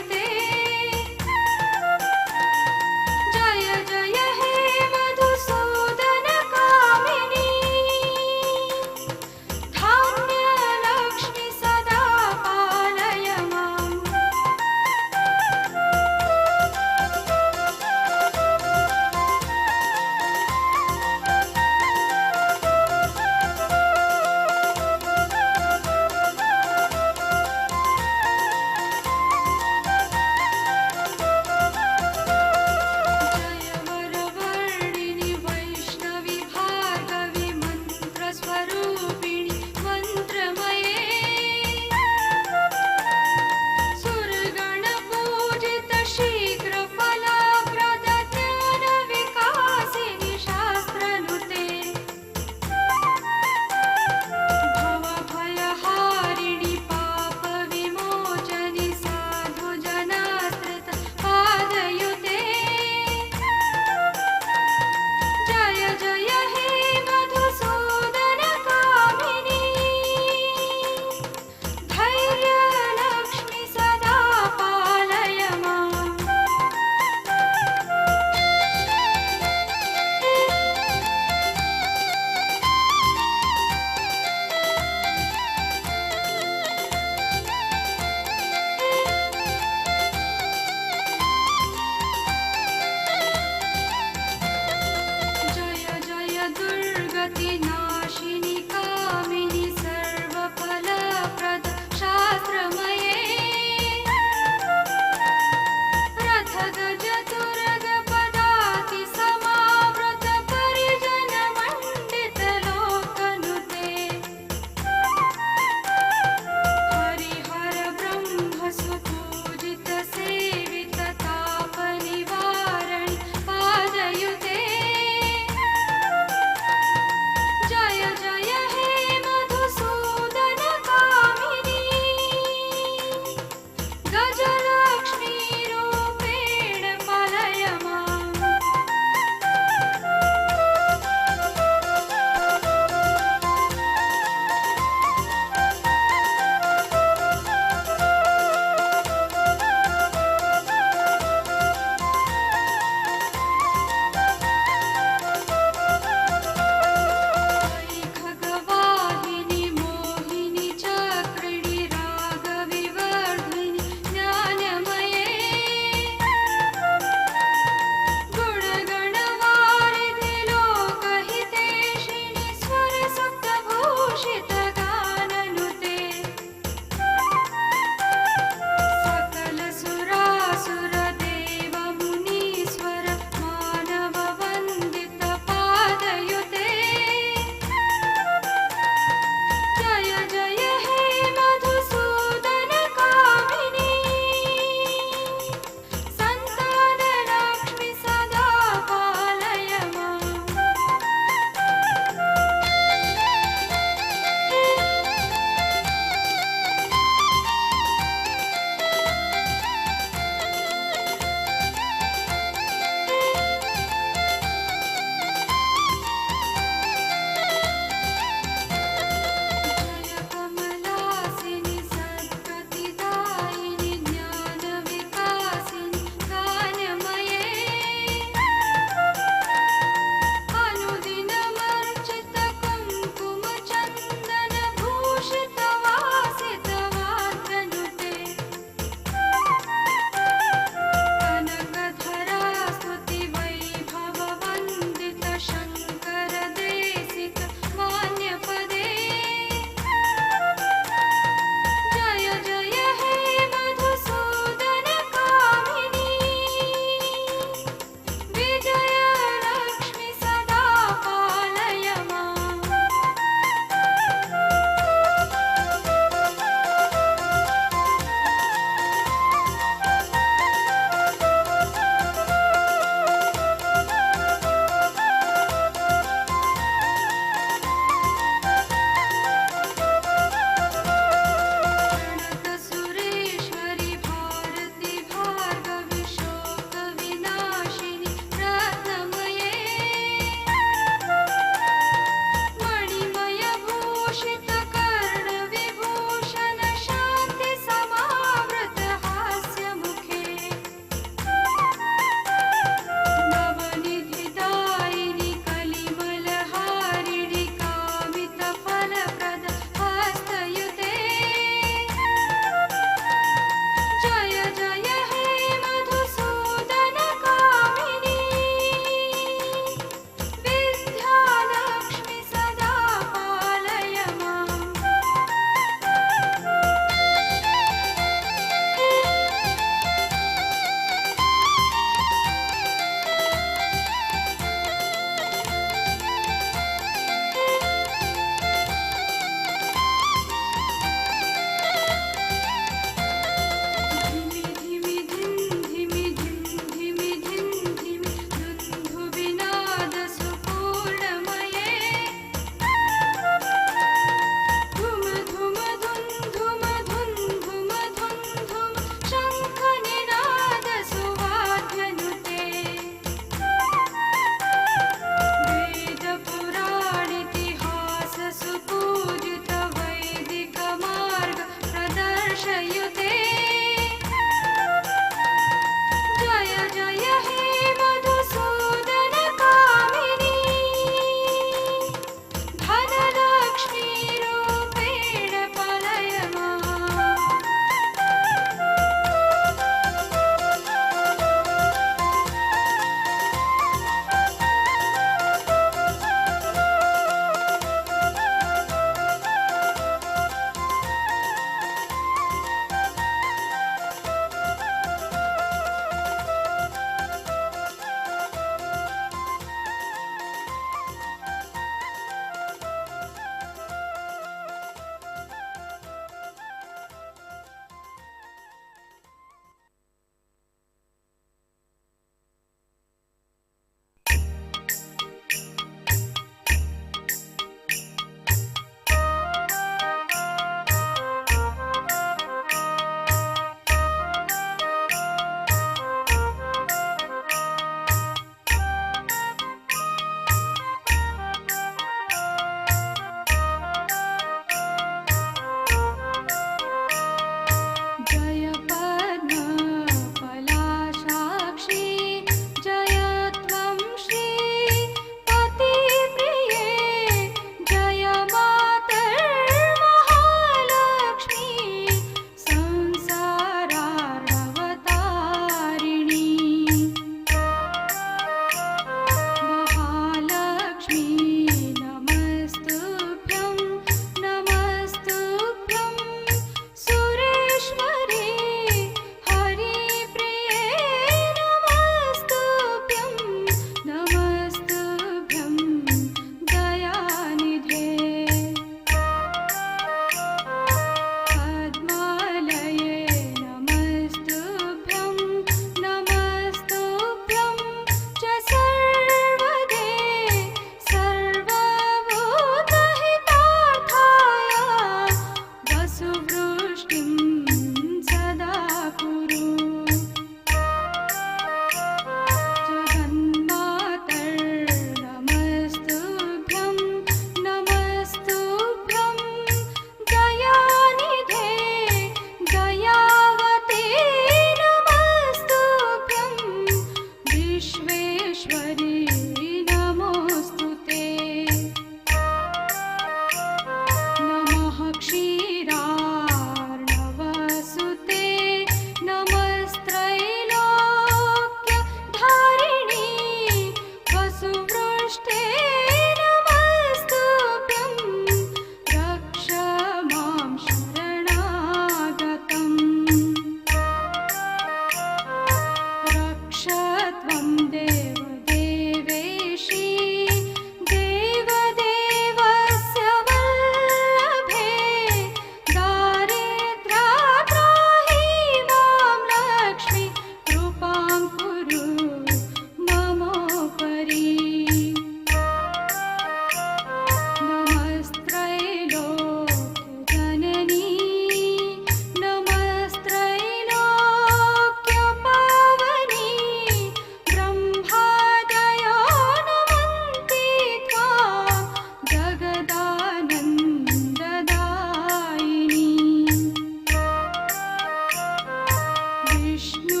विष्णु